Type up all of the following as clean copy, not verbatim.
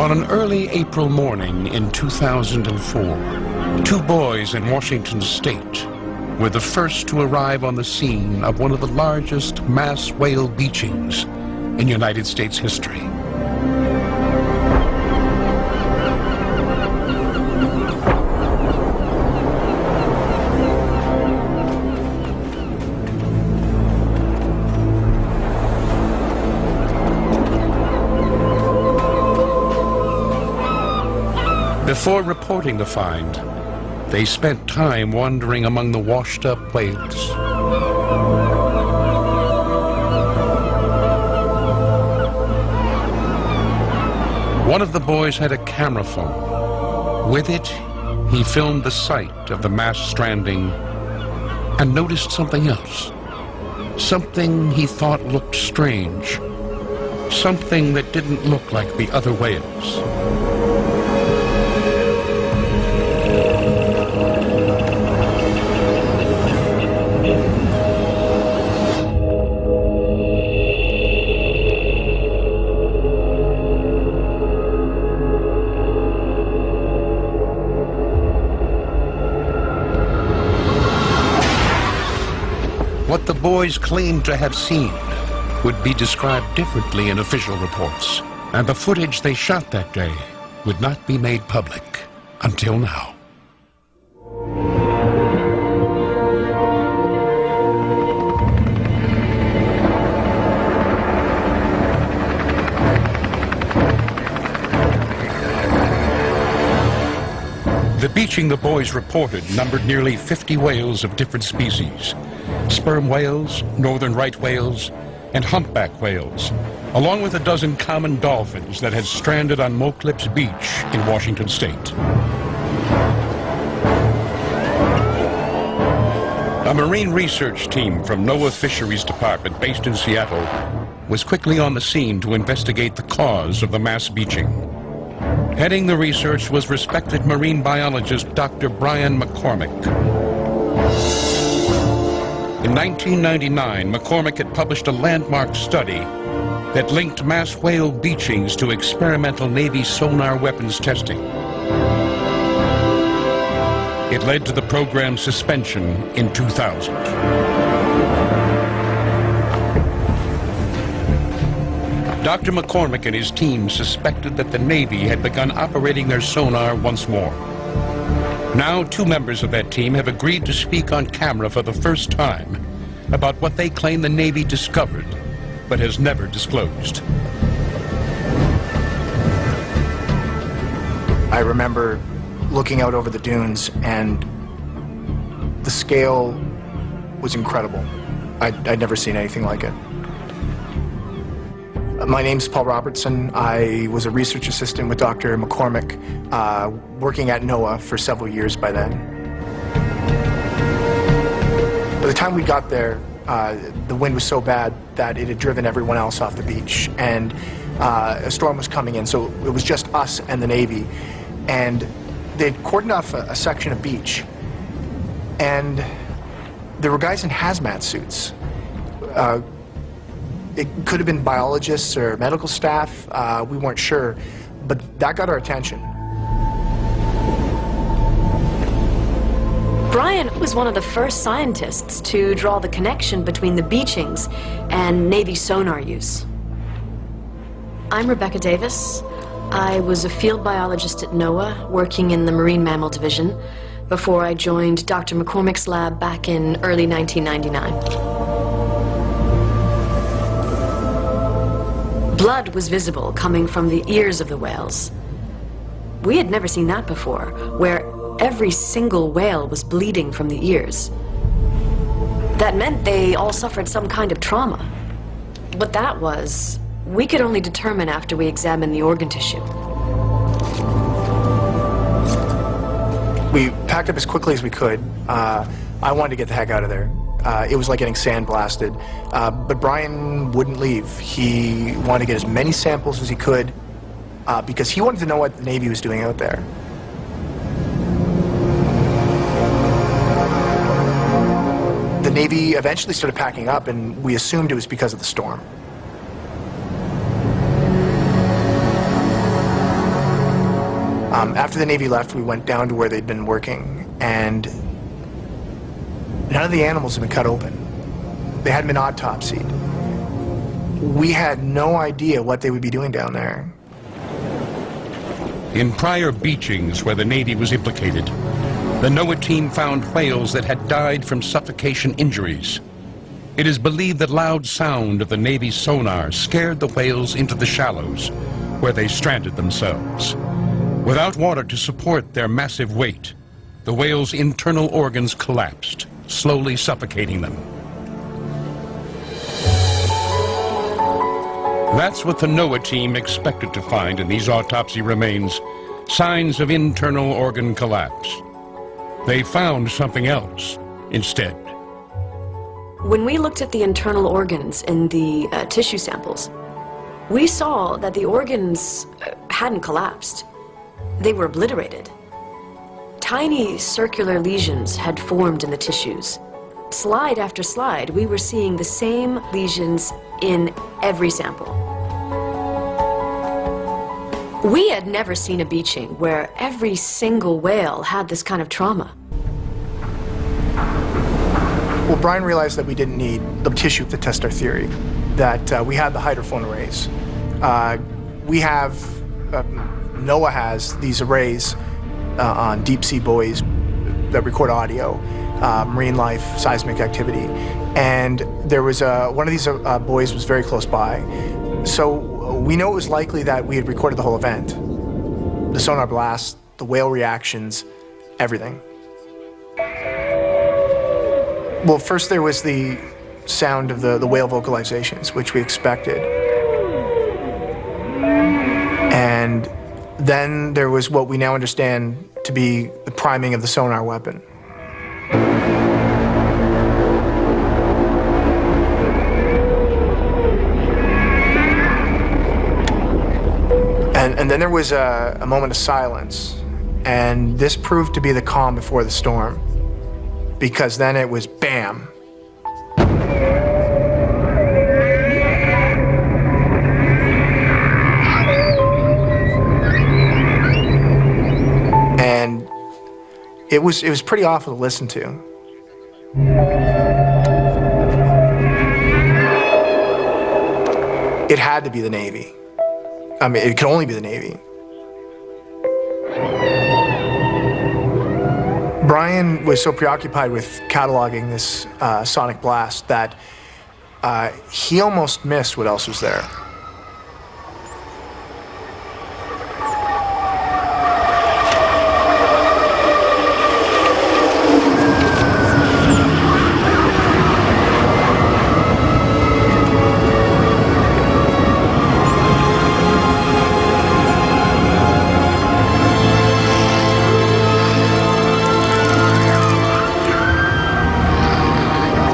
On an early April morning in 2004, two boys in Washington state were the first to arrive on the scene of one of the largest mass whale beachings in United States history. Before reporting the find, they spent time wandering among the washed-up whales. One of the boys had a camera phone. With it, he filmed the site of the mass stranding and noticed something else. Something he thought looked strange. Something that didn't look like the other whales. What the boys claimed to have seen would be described differently in official reports, and the footage they shot that day would not be made public until now. The beaching the boys reported numbered nearly 50 whales of different species. Sperm whales, northern right whales, and humpback whales, along with a dozen common dolphins that had stranded on Moclips Beach in Washington state. A marine research team from NOAA Fisheries Department based in Seattle was quickly on the scene to investigate the cause of the mass beaching. Heading the research was respected marine biologist Dr. Brian McCormick. In 1999, McCormick had published a landmark study that linked mass whale beachings to experimental Navy sonar weapons testing. It led to the program's suspension in 2000. Dr. McCormick and his team suspected that the Navy had begun operating their sonar once more. Now, two members of that team have agreed to speak on camera for the first time about what they claim the Navy discovered, but has never disclosed. I remember looking out over the dunes, and the scale was incredible. I'd never seen anything like it. My name's Paul Robertson. I was a research assistant with Dr. McCormick, working at NOAA for several years by then. By the time we got there, the wind was so bad that it had driven everyone else off the beach, and a storm was coming in, so it was just us and the Navy. And they'd cordoned off a section of beach, and there were guys in hazmat suits. It could have been biologists or medical staff, we weren't sure, but that got our attention. Brian was one of the first scientists to draw the connection between the beachings and Navy sonar use. I'm Rebecca Davis. I was a field biologist at NOAA, working in the Marine Mammal Division, before I joined Dr. McCormick's lab back in early 1999. Blood was visible coming from the ears of the whales. We had never seen that before, where every single whale was bleeding from the ears. That meant they all suffered some kind of trauma. What that was, we could only determine after we examined the organ tissue. We packed up as quickly as we could. I wanted to get the heck out of there. It was like getting sandblasted. But Brian wouldn't leave. He wanted to get as many samples as he could because he wanted to know what the Navy was doing out there. The Navy eventually started packing up, and we assumed it was because of the storm. After the Navy left, we went down to where they'd been working, and none of the animals had been cut open. They hadn't been autopsied. We had no idea what they would be doing down there. In prior beachings where the Navy was implicated, the NOAA team found whales that had died from suffocation injuries. It is believed that loud sound of the Navy's sonar scared the whales into the shallows, where they stranded themselves. Without water to support their massive weight, the whales' internal organs collapsed, slowly suffocating them. That's what the NOAA team expected to find in these autopsy remains, signs of internal organ collapse. They found something else instead. When we looked at the internal organs in the tissue samples, we saw that the organs hadn't collapsed. They were obliterated. Tiny circular lesions had formed in the tissues. Slide after slide, we were seeing the same lesions in every sample. We had never seen a beaching where every single whale had this kind of trauma. Well, Brian realized that we didn't need the tissue to test our theory, that we had the hydrophone arrays. NOAA has these arrays on deep sea buoys that record audio, marine life, seismic activity. And there was one of these buoys was very close by. So we know it was likely that we had recorded the whole event. The sonar blast, the whale reactions, everything. Well, first there was the sound of the whale vocalizations, which we expected. And then there was what we now understand to be the priming of the sonar weapon. And then there was a moment of silence, and this proved to be the calm before the storm, because then it was bam. And it was pretty awful to listen to. It had to be the Navy. I mean, it could only be the Navy. Brian was so preoccupied with cataloging this sonic blast that he almost missed what else was there.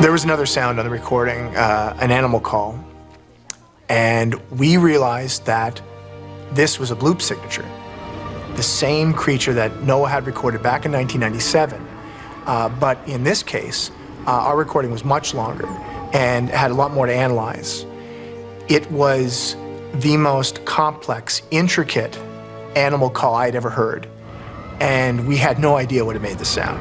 There was another sound on the recording, an animal call, and we realized that this was a bloop signature, the same creature that NOAA had recorded back in 1997. But in this case, our recording was much longer and had a lot more to analyze. It was the most complex, intricate animal call I had ever heard, and we had no idea what had made the sound.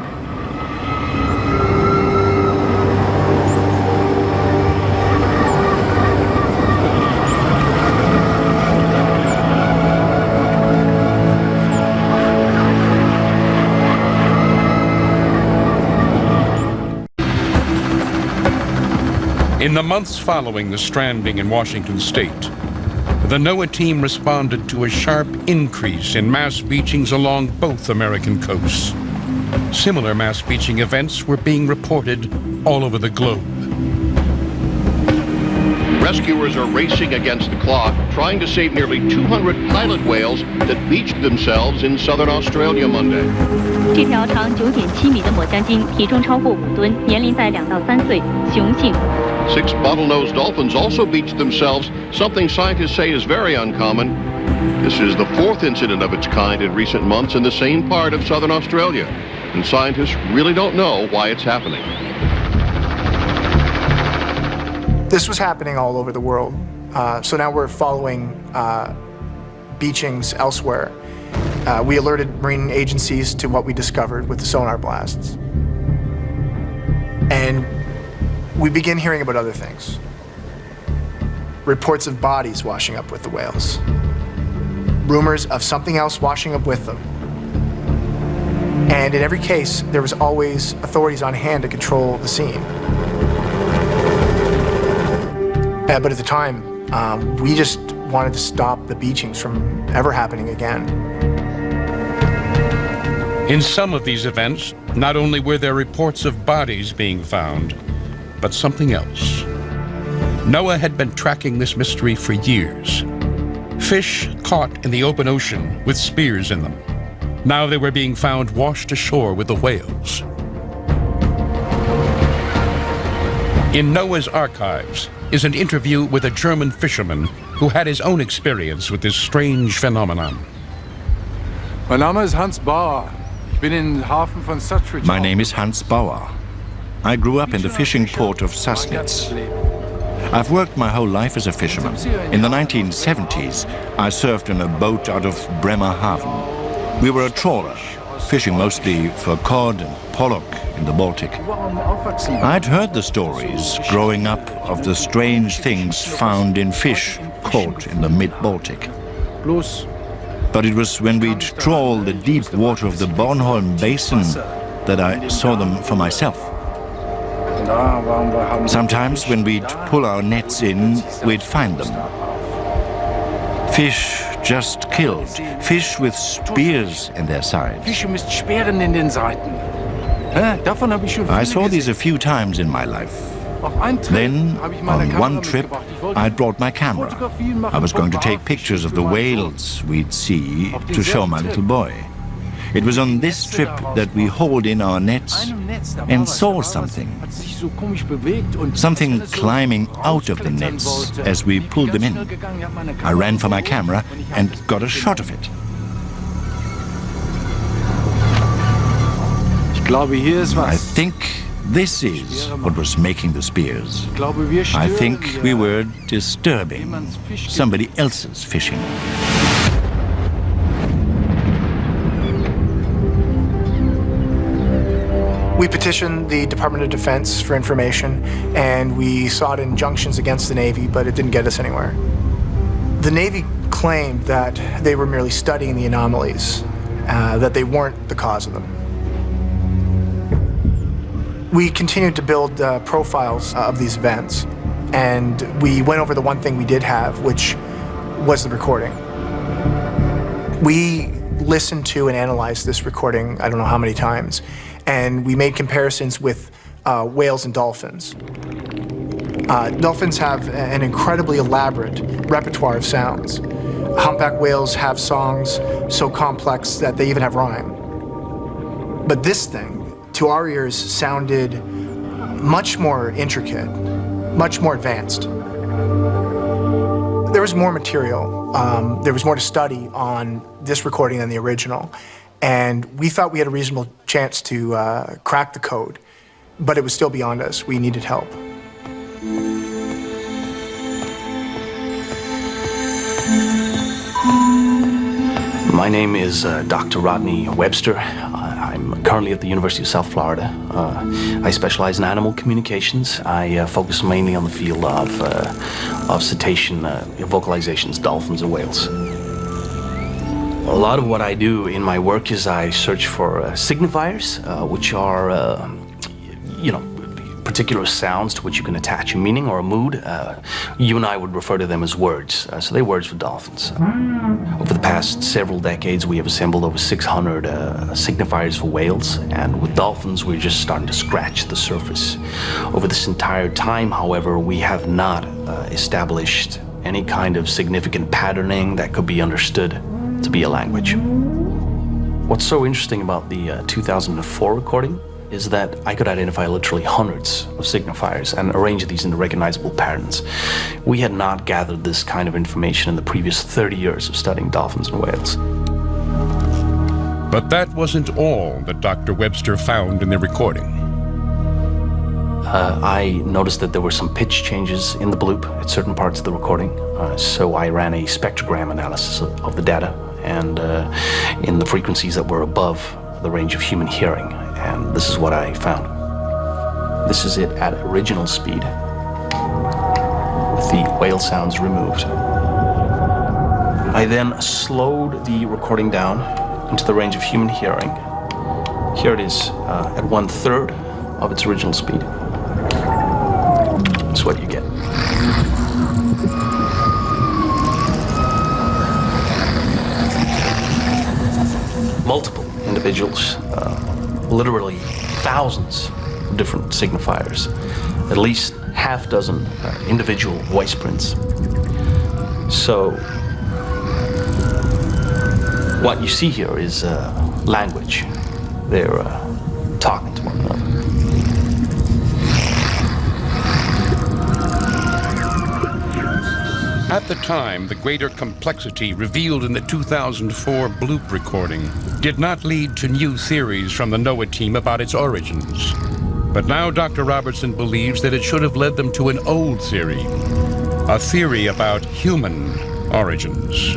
In the months following the stranding in Washington state, the NOAA team responded to a sharp increase in mass beachings along both American coasts. Similar mass beaching events were being reported all over the globe. Rescuers are racing against the clock, trying to save nearly 200 pilot whales that beached themselves in southern Australia Monday. 这条长9.7米的抹香鲸，体重超过5吨，年龄在2到3岁，雄性。 6 bottlenose dolphins also beached themselves, something scientists say is very uncommon. This is the 4th incident of its kind in recent months in the same part of southern Australia, and scientists really don't know why it's happening. This was happening all over the world, so now we're following beachings elsewhere. We alerted marine agencies to what we discovered with the sonar blasts. And we begin hearing about other things. Reports of bodies washing up with the whales. Rumors of something else washing up with them. And in every case, there was always authorities on hand to control the scene. But at the time, we just wanted to stop the beachings from ever happening again. In some of these events, not only were there reports of bodies being found, but something else. NOAA had been tracking this mystery for years. Fish caught in the open ocean with spears in them. Now they were being found washed ashore with the whales. In NOAA's archives is an interview with a German fisherman who had his own experience with this strange phenomenon. My name is Hans Bauer. My name is Hans Bauer. I grew up in the fishing port of Sassnitz. I've worked my whole life as a fisherman. In the 1970s, I served in a boat out of Bremerhaven. We were a trawler, fishing mostly for cod and pollock in the Baltic. I'd heard the stories growing up of the strange things found in fish caught in the mid-Baltic. But it was when we'd trawl the deep water of the Bornholm Basin that I saw them for myself. Sometimes when we'd pull our nets in, we'd find them. Fish just killed, fish with spears in their sides. I saw these a few times in my life. Then, on one trip, I'd brought my camera. I was going to take pictures of the whales we'd see to show my little boy. It was on this trip that we hauled in our nets and saw something. Something climbing out of the nets as we pulled them in. I ran for my camera and got a shot of it. I think this is what was making the spears. I think we were disturbing somebody else's fishing. We petitioned the Department of Defense for information, and we sought injunctions against the Navy, but it didn't get us anywhere. The Navy claimed that they were merely studying the anomalies, that they weren't the cause of them. We continued to build profiles of these events, and we went over the one thing we did have, which was the recording. We listened to and analyzed this recording I don't know how many times, and we made comparisons with whales and dolphins. Dolphins have an incredibly elaborate repertoire of sounds. Humpback whales have songs so complex that they even have rhyme. But this thing, to our ears, sounded much more intricate, much more advanced. There was more material. There was more to study on this recording than the original. And we thought we had a reasonable chance to crack the code, but it was still beyond us. We needed help. My name is Dr. Rodney Webster. I'm currently at the University of South Florida. I specialize in animal communications. I focus mainly on the field of cetacean vocalizations, dolphins and whales. A lot of what I do in my work is I search for signifiers, which are, particular sounds to which you can attach a meaning or a mood. You and I would refer to them as words. So they're words for dolphins. Over the past several decades, we have assembled over 600 signifiers for whales, and with dolphins, we're just starting to scratch the surface. Over this entire time, however, we have not established any kind of significant patterning that could be understood to be a language. What's so interesting about the 2004 recording is that I could identify literally hundreds of signifiers and arrange these into recognizable patterns. We had not gathered this kind of information in the previous 30 years of studying dolphins and whales. But that wasn't all that Dr. Webster found in the recording. I noticed that there were some pitch changes in the bloop at certain parts of the recording, so I ran a spectrogram analysis of the data and in the frequencies that were above the range of human hearing. And this is what I found. This is it at original speed, with the whale sounds removed. I then slowed the recording down into the range of human hearing. Here it is at 1/3 of its original speed. That's what you get. Multiple individuals, literally thousands of different signifiers, at least half dozen individual voice prints. So what you see here is language. They're talking to one another. At the time, the greater complexity revealed in the 2004 bloop recording did not lead to new theories from the NOAA team about its origins. But now Dr. Robertson believes that it should have led them to an old theory, a theory about human origins.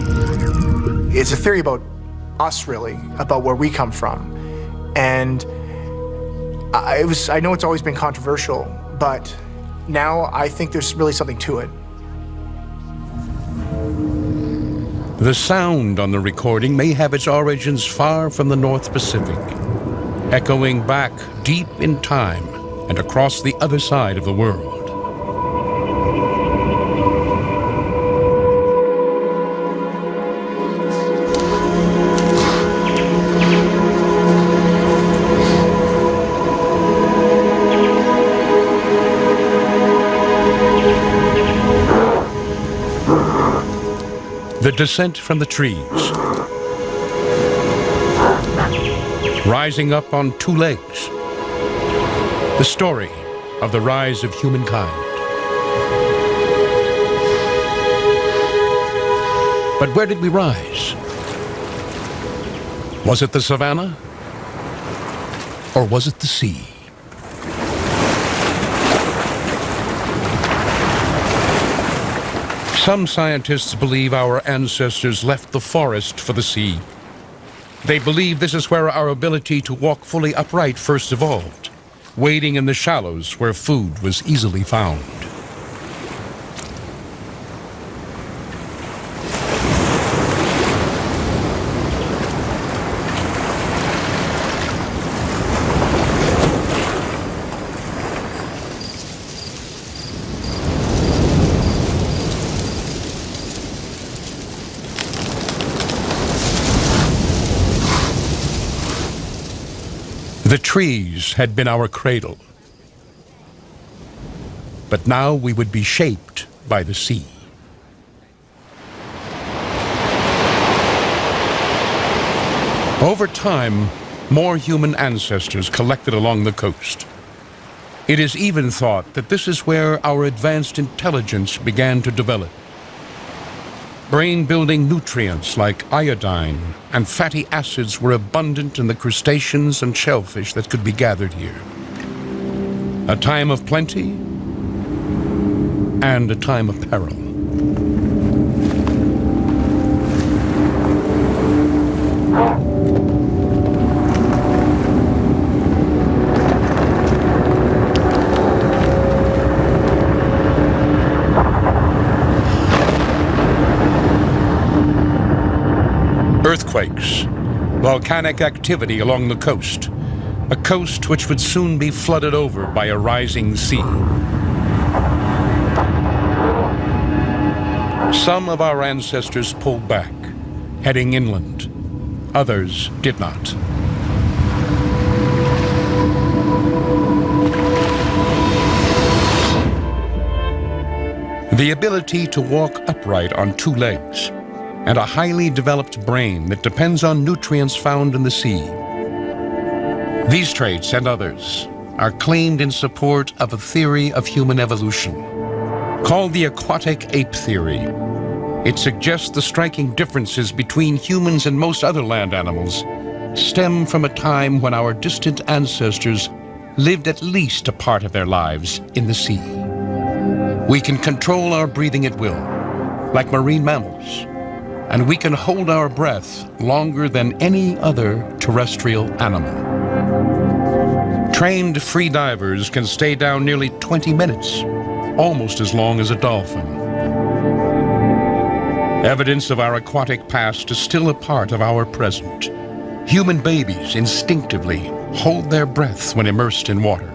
It's a theory about us, really, about where we come from. And I know it's always been controversial, but now I think there's really something to it. The sound on the recording may have its origins far from the North Pacific, echoing back deep in time and across the other side of the world. The descent from the trees, rising up on two legs, the story of the rise of humankind. But where did we rise? Was it the savannah? Or was it the sea? Some scientists believe our ancestors left the forest for the sea. They believe this is where our ability to walk fully upright first evolved, wading in the shallows where food was easily found. The trees had been our cradle, but now we would be shaped by the sea. Over time, more human ancestors collected along the coast. It is even thought that this is where our advanced intelligence began to develop. Brain-building nutrients like iodine and fatty acids were abundant in the crustaceans and shellfish that could be gathered here. A time of plenty and a time of peril. Earthquakes, volcanic activity along the coast, a coast which would soon be flooded over by a rising sea. Some of our ancestors pulled back, heading inland. Others did not. The ability to walk upright on two legs, and a highly developed brain that depends on nutrients found in the sea. These traits and others are claimed in support of a theory of human evolution, called the aquatic ape theory. It suggests the striking differences between humans and most other land animals stem from a time when our distant ancestors lived at least a part of their lives in the sea. We can control our breathing at will, like marine mammals, and we can hold our breath longer than any other terrestrial animal. Trained free divers can stay down nearly 20 minutes, almost as long as a dolphin. Evidence of our aquatic past is still a part of our present. Human babies instinctively hold their breath when immersed in water.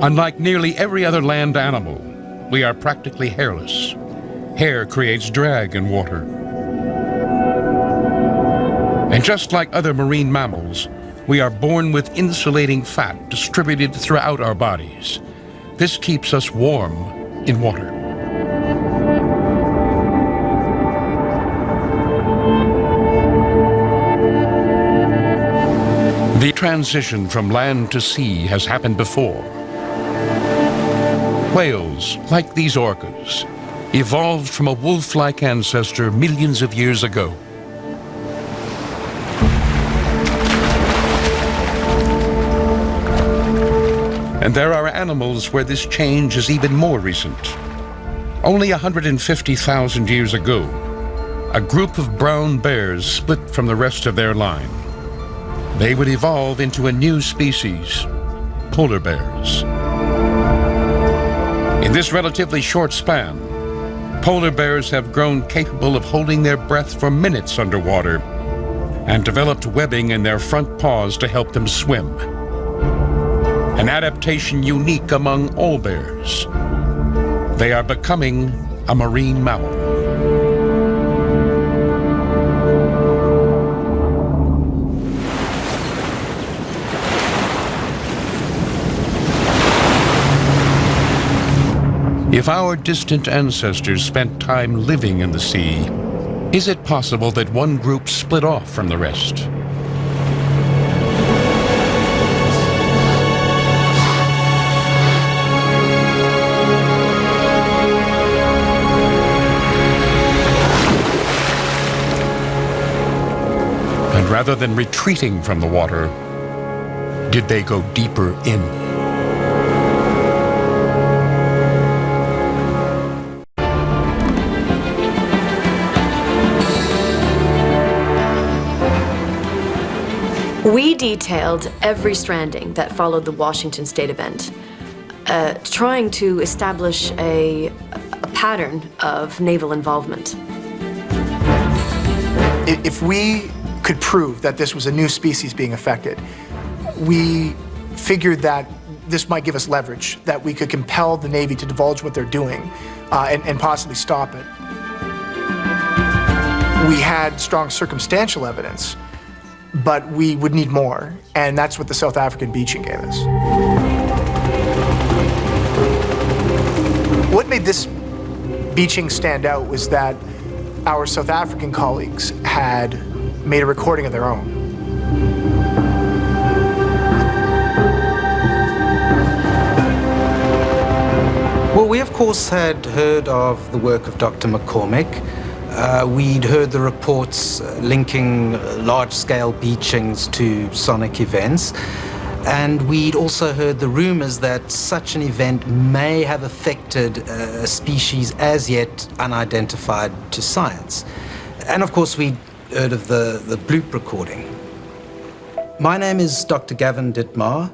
Unlike nearly every other land animal, we are practically hairless. Hair creates drag in water. And just like other marine mammals, we are born with insulating fat distributed throughout our bodies. This keeps us warm in water. The transition from land to sea has happened before. Whales, like these orcas, evolved from a wolf-like ancestor millions of years ago. And there are animals where this change is even more recent. Only 150,000 years ago, a group of brown bears split from the rest of their line. They would evolve into a new species, polar bears. In this relatively short span, polar bears have grown capable of holding their breath for minutes underwater and developed webbing in their front paws to help them swim. An adaptation unique among all bears. They are becoming a marine mammal. If our distant ancestors spent time living in the sea, is it possible that one group split off from the rest? And rather than retreating from the water, did they go deeper in? We detailed every stranding that followed the Washington State event, trying to establish a pattern of naval involvement. If we could prove that this was a new species being affected, we figured that this might give us leverage, that we could compel the Navy to divulge what they're doing and possibly stop it. We had strong circumstantial evidence, but we would need more, and that's what the South African beaching gave us. What made this beaching stand out was that our South African colleagues had made a recording of their own. Well, we of course had heard of the work of Dr. McCormick. We'd heard the reports linking large-scale beachings to sonic events, and we'd also heard the rumors that such an event may have affected a species as yet unidentified to science. And of course, we'd heard of the bloop recording. My name is Dr. Gavin Dittmar.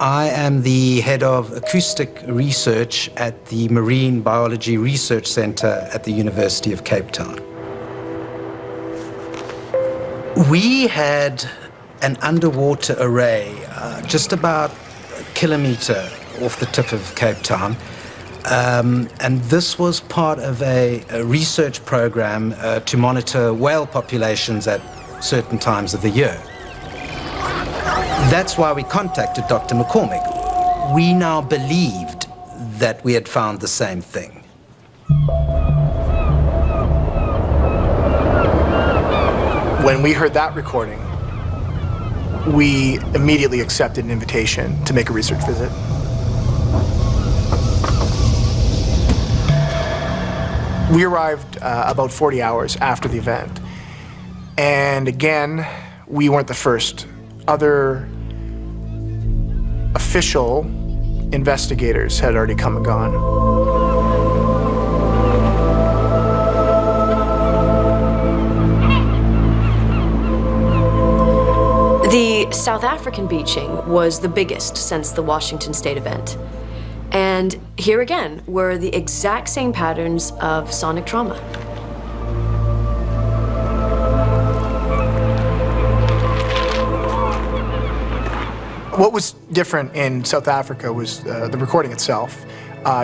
I am the head of acoustic research at the Marine Biology Research Centre at the University of Cape Town. We had an underwater array just about a kilometre off the tip of Cape Town, and this was part of a research program to monitor whale populations at certain times of the year. That's why we contacted Dr. McCormick. We now believed that we had found the same thing. When we heard that recording, we immediately accepted an invitation to make a research visit. We arrived about 40 hours after the event. And again, we weren't the first. Other official investigators had already come and gone. The South African beaching was the biggest since the Washington State event. And here again were the exact same patterns of sonic trauma. What was different in South Africa was the recording itself.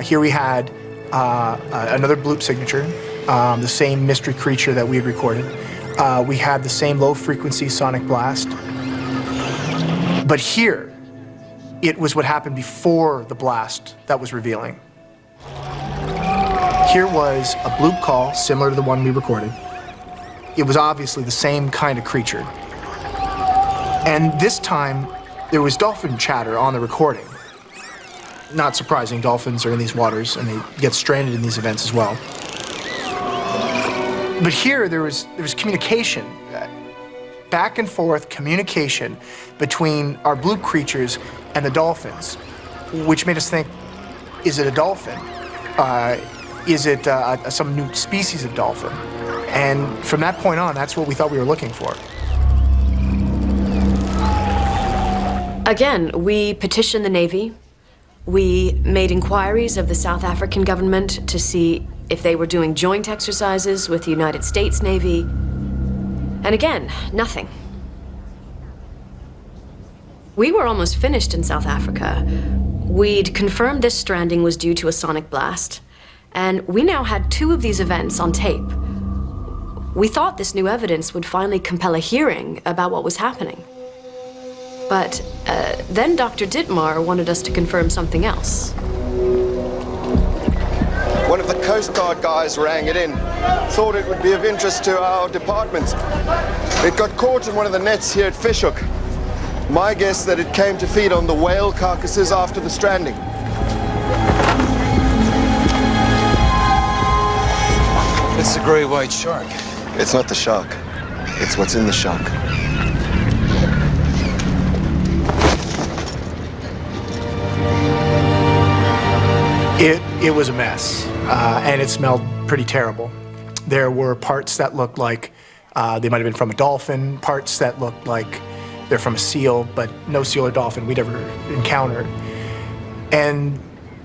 Here we had another bloop signature, the same mystery creature that we had recorded. We had the same low-frequency sonic blast. But here, it was what happened before the blast that was revealing. Here was a bloop call similar to the one we recorded. It was obviously the same kind of creature. And this time, there was dolphin chatter on the recording. Not surprising, dolphins are in these waters and they get stranded in these events as well. But here, there was communication, back and forth communication between our bloop creatures and the dolphins, which made us think, is it a dolphin? Is it some new species of dolphin? And from that point on, that's what we thought we were looking for. Again, we petitioned the Navy. We made inquiries of the South African government to see if they were doing joint exercises with the United States Navy. And again, nothing. We were almost finished in South Africa. We'd confirmed this stranding was due to a sonic blast, and we now had 2 of these events on tape. We thought this new evidence would finally compel a hearing about what was happening. But then Dr. Dittmar wanted us to confirm something else. One of the Coast Guard guys rang it in. Thought it would be of interest to our department. It got caught in one of the nets here at Fishhook. My guess that it came to feed on the whale carcasses after the stranding. It's a great white shark. It's not the shark. It's what's in the shark. It was a mess, and it smelled pretty terrible. There were parts that looked like they might have been from a dolphin, parts that looked like they're from a seal, but no seal or dolphin we'd ever encountered. And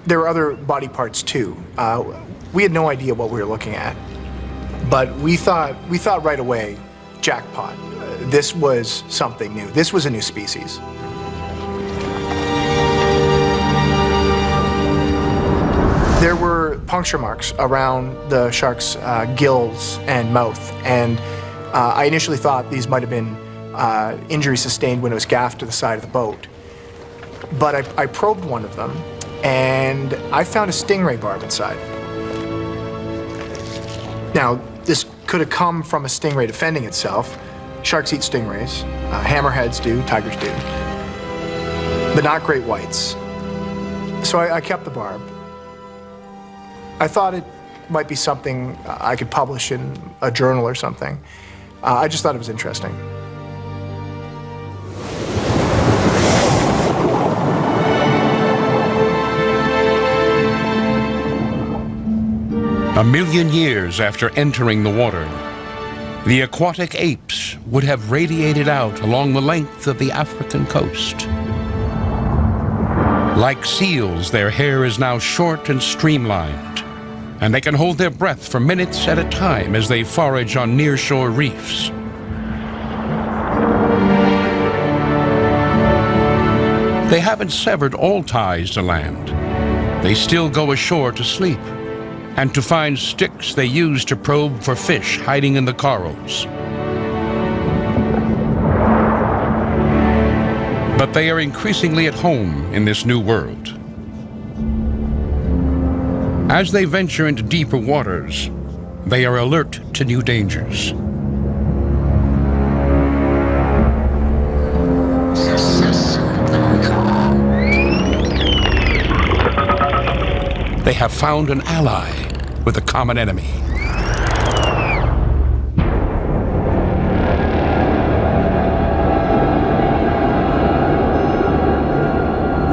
there were other body parts too. We had no idea what we were looking at, but we thought right away, jackpot. This was something new. This was a new species. There were puncture marks around the shark's gills and mouth, and I initially thought these might have been injuries sustained when it was gaffed to the side of the boat. But I probed one of them, and I found a stingray barb inside. Now, this could have come from a stingray defending itself. Sharks eat stingrays, hammerheads do, tigers do, but not great whites. So I kept the barb. I thought it might be something I could publish in a journal or something. I just thought it was interesting. A million years after entering the water, the aquatic apes would have radiated out along the length of the African coast. Like seals, their hair is now short and streamlined, and they can hold their breath for minutes at a time as they forage on nearshore reefs. They haven't severed all ties to land. They still go ashore to sleep and to find sticks they use to probe for fish hiding in the corals. But they are increasingly at home in this new world. As they venture into deeper waters, they are alert to new dangers. They have found an ally with a common enemy.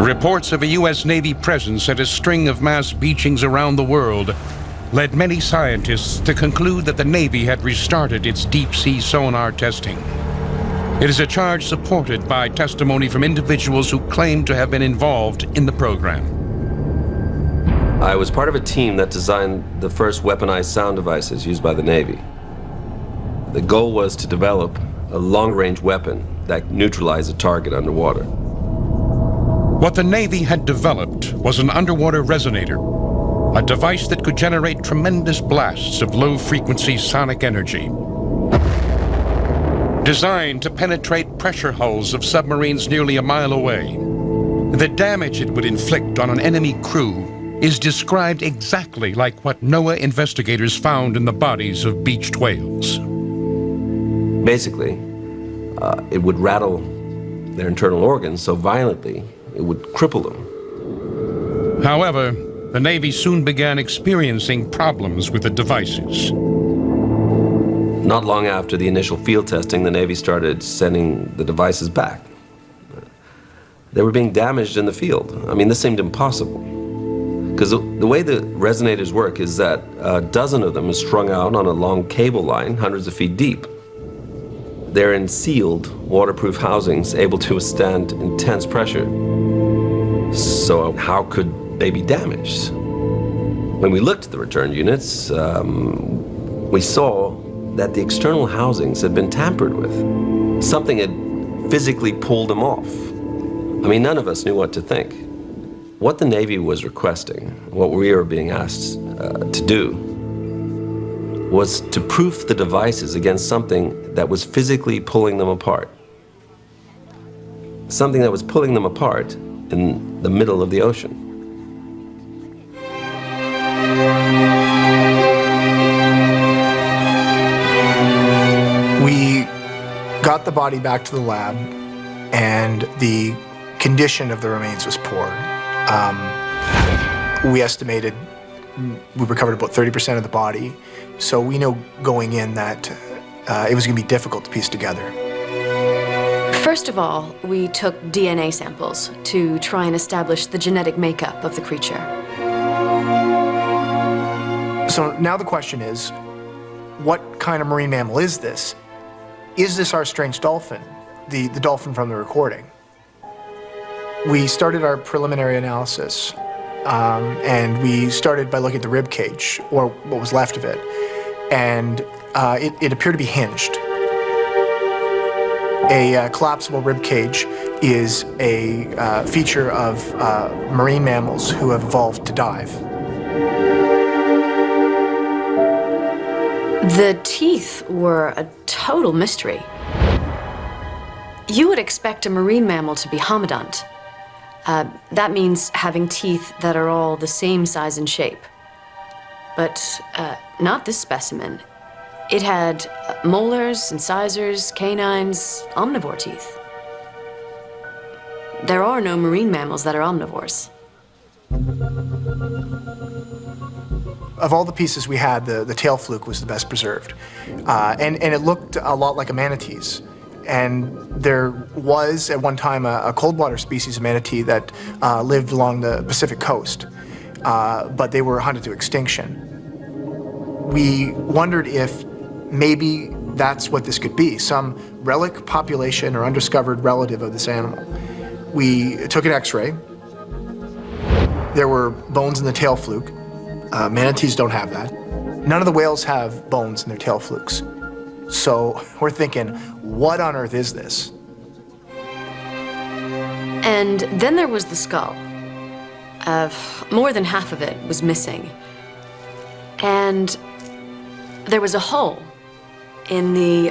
Reports of a U.S. Navy presence at a string of mass beachings around the world led many scientists to conclude that the Navy had restarted its deep-sea sonar testing. It is a charge supported by testimony from individuals who claim to have been involved in the program. I was part of a team that designed the first weaponized sound devices used by the Navy. The goal was to develop a long-range weapon that neutralized a target underwater. What the Navy had developed was an underwater resonator, a device that could generate tremendous blasts of low-frequency sonic energy. Designed to penetrate pressure hulls of submarines nearly a mile away, the damage it would inflict on an enemy crew is described exactly like what NOAA investigators found in the bodies of beached whales. Basically, it would rattle their internal organs so violently it would cripple them. However, the Navy soon began experiencing problems with the devices. Not long after the initial field testing, the Navy started sending the devices back. They were being damaged in the field. I mean, this seemed impossible. Because the way the resonators work is that a dozen of them is strung out on a long cable line, hundreds of feet deep. They're in sealed, waterproof housings, able to withstand intense pressure. So how could they be damaged? When we looked at the return units, we saw that the external housings had been tampered with. Something had physically pulled them off. I mean, none of us knew what to think. What the Navy was requesting, what we were being asked to do, was to proof the devices against something that was physically pulling them apart. Something that was pulling them apart in the middle of the ocean. We got the body back to the lab, and the condition of the remains was poor. We estimated we recovered about 30% of the body, so we know going in that it was going to be difficult to piece together. First of all, we took DNA samples to try and establish the genetic makeup of the creature. So now the question is, what kind of marine mammal is this? Is this our strange dolphin, the dolphin from the recording? We started our preliminary analysis, and we started by looking at the rib cage, or what was left of it, and it appeared to be hinged. A collapsible rib cage is a feature of marine mammals who have evolved to dive. The teeth were a total mystery. You would expect a marine mammal to be homodont. That means having teeth that are all the same size and shape. But not this specimen. It had molars, incisors, canines, omnivore teeth. There are no marine mammals that are omnivores. Of all the pieces we had, the tail fluke was the best preserved. And it looked a lot like a manatee's. And there was, at one time, a cold water species of manatee that lived along the Pacific coast, but they were hunted to extinction. We wondered if maybe that's what this could be, some relic population or undiscovered relative of this animal. We took an X-ray. There were bones in the tail fluke. Manatees don't have that. None of the whales have bones in their tail flukes. So we're thinking, what on earth is this? And then there was the skull. More than half of it was missing. And there was a hole in the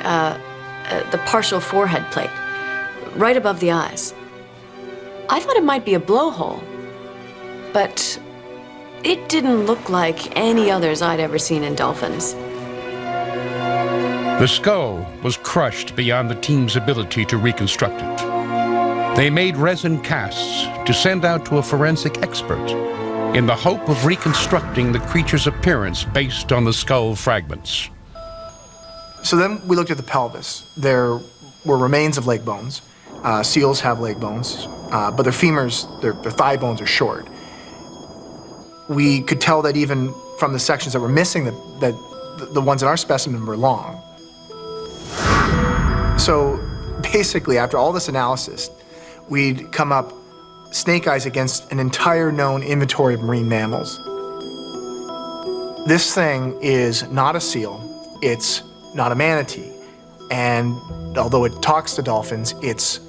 partial forehead plate, right above the eyes. I thought it might be a blowhole, but it didn't look like any others I'd ever seen in dolphins. The skull was crushed beyond the team's ability to reconstruct it. They made resin casts to send out to a forensic expert in the hope of reconstructing the creature's appearance based on the skull fragments. So then we looked at the pelvis. There were remains of leg bones. Seals have leg bones, but their femurs, their thigh bones are short. We could tell that even from the sections that were missing, that the ones in our specimen were long. So basically, after all this analysis, we'd come up snake eyes against an entire known inventory of marine mammals. This thing is not a seal, it's not a manatee, and although it talks to dolphins, it's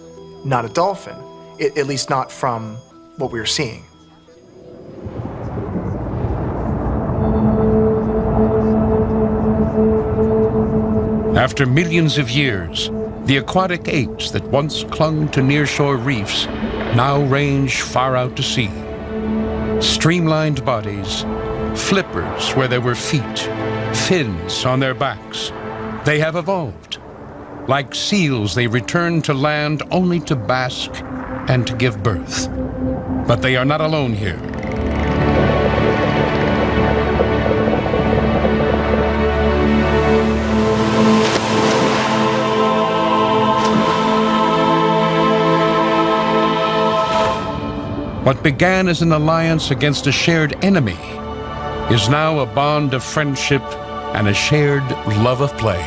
not a dolphin, at least not from what we were seeing. After millions of years, the aquatic apes that once clung to nearshore reefs now range far out to sea. Streamlined bodies, flippers where there were feet, fins on their backs. They have evolved. Like seals, they return to land only to bask and to give birth. But they are not alone here. What began as an alliance against a shared enemy is now a bond of friendship and a shared love of play.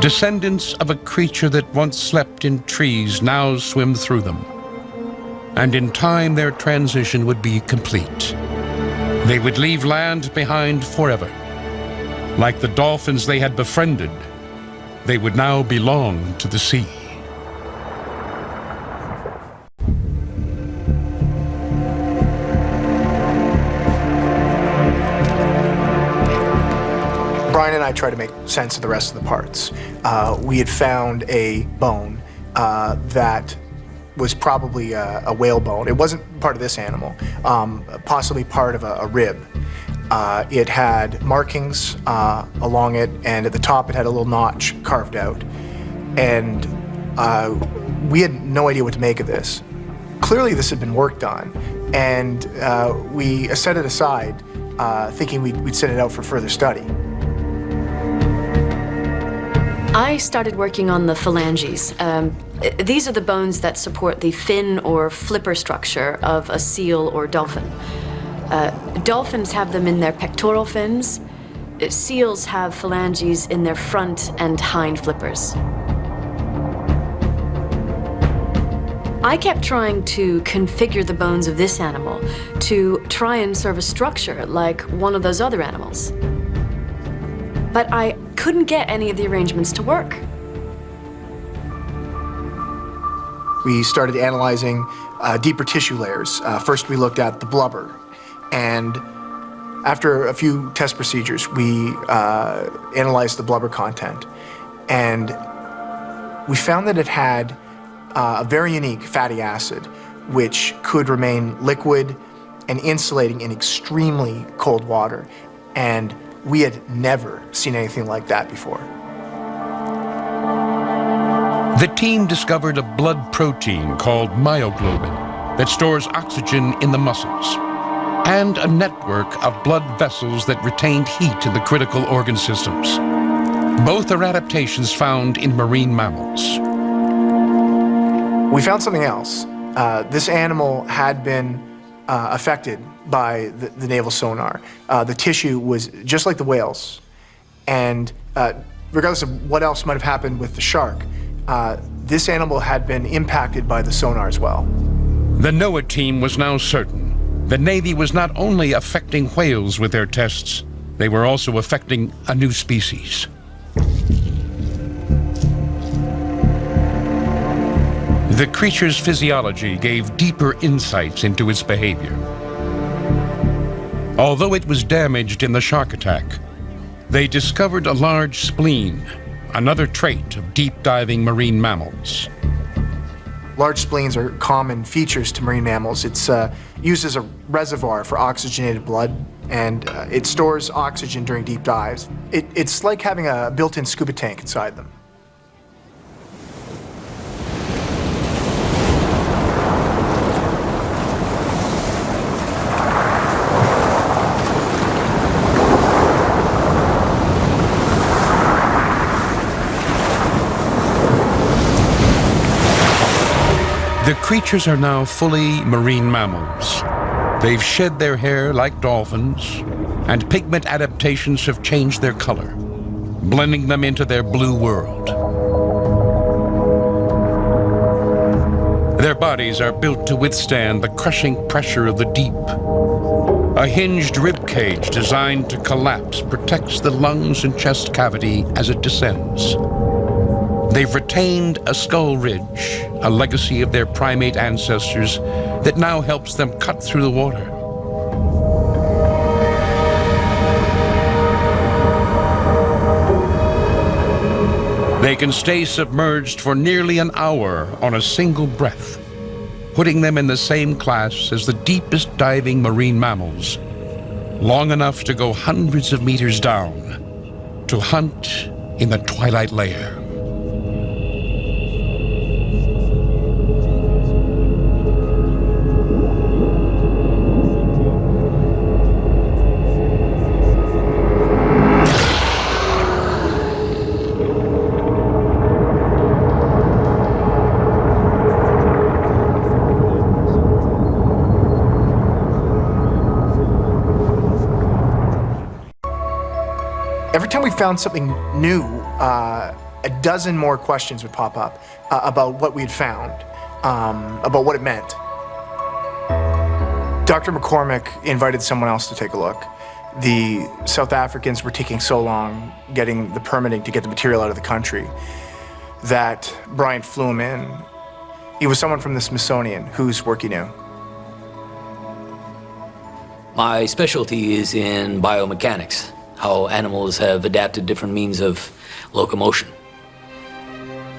Descendants of a creature that once slept in trees now swim through them. And in time their transition would be complete. They would leave land behind forever. Like the dolphins they had befriended, they would now belong to the sea. Brian and I tried to make sense of the rest of the parts. We had found a bone that was probably a whale bone. It wasn't part of this animal, possibly part of a rib. It had markings along it, and at the top it had a little notch carved out. And we had no idea what to make of this. Clearly this had been worked on, and we set it aside, thinking we'd send it out for further study. I started working on the phalanges. These are the bones that support the fin or flipper structure of a seal or dolphin. Dolphins have them in their pectoral fins. Seals have phalanges in their front and hind flippers. I kept trying to configure the bones of this animal to try and serve a structure like one of those other animals. But I couldn't get any of the arrangements to work. We started analyzing deeper tissue layers. First we looked at the blubber, and after a few test procedures, we analyzed the blubber content, and we found that it had a very unique fatty acid which could remain liquid and insulating in extremely cold water, and we had never seen anything like that before. The team discovered a blood protein called myoglobin that stores oxygen in the muscles, and a network of blood vessels that retained heat in the critical organ systems. Both are adaptations found in marine mammals. We found something else. This animal had been affected by the naval sonar. The tissue was just like the whales, and regardless of what else might have happened with the shark, this animal had been impacted by the sonar as well. The NOAA team was now certain the Navy was not only affecting whales with their tests, they were also affecting a new species. The creature's physiology gave deeper insights into its behavior. Although it was damaged in the shark attack, they discovered a large spleen, another trait of deep-diving marine mammals. Large spleens are common features to marine mammals. It's used as a reservoir for oxygenated blood, and it stores oxygen during deep dives. It's like having a built-in scuba tank inside them. The creatures are now fully marine mammals. They've shed their hair like dolphins, and pigment adaptations have changed their color, blending them into their blue world. Their bodies are built to withstand the crushing pressure of the deep. A hinged rib cage designed to collapse protects the lungs and chest cavity as it descends. They've retained a skull ridge, a legacy of their primate ancestors that now helps them cut through the water. They can stay submerged for nearly an hour on a single breath, putting them in the same class as the deepest diving marine mammals, long enough to go hundreds of meters down to hunt in the twilight layer. Every time we found something new, a dozen more questions would pop up about what we'd found, about what it meant. Dr. McCormick invited someone else to take a look. The South Africans were taking so long getting the permitting to get the material out of the country that Brian flew him in. He was someone from the Smithsonian whose work he knew. My specialty is in biomechanics, how animals have adapted different means of locomotion.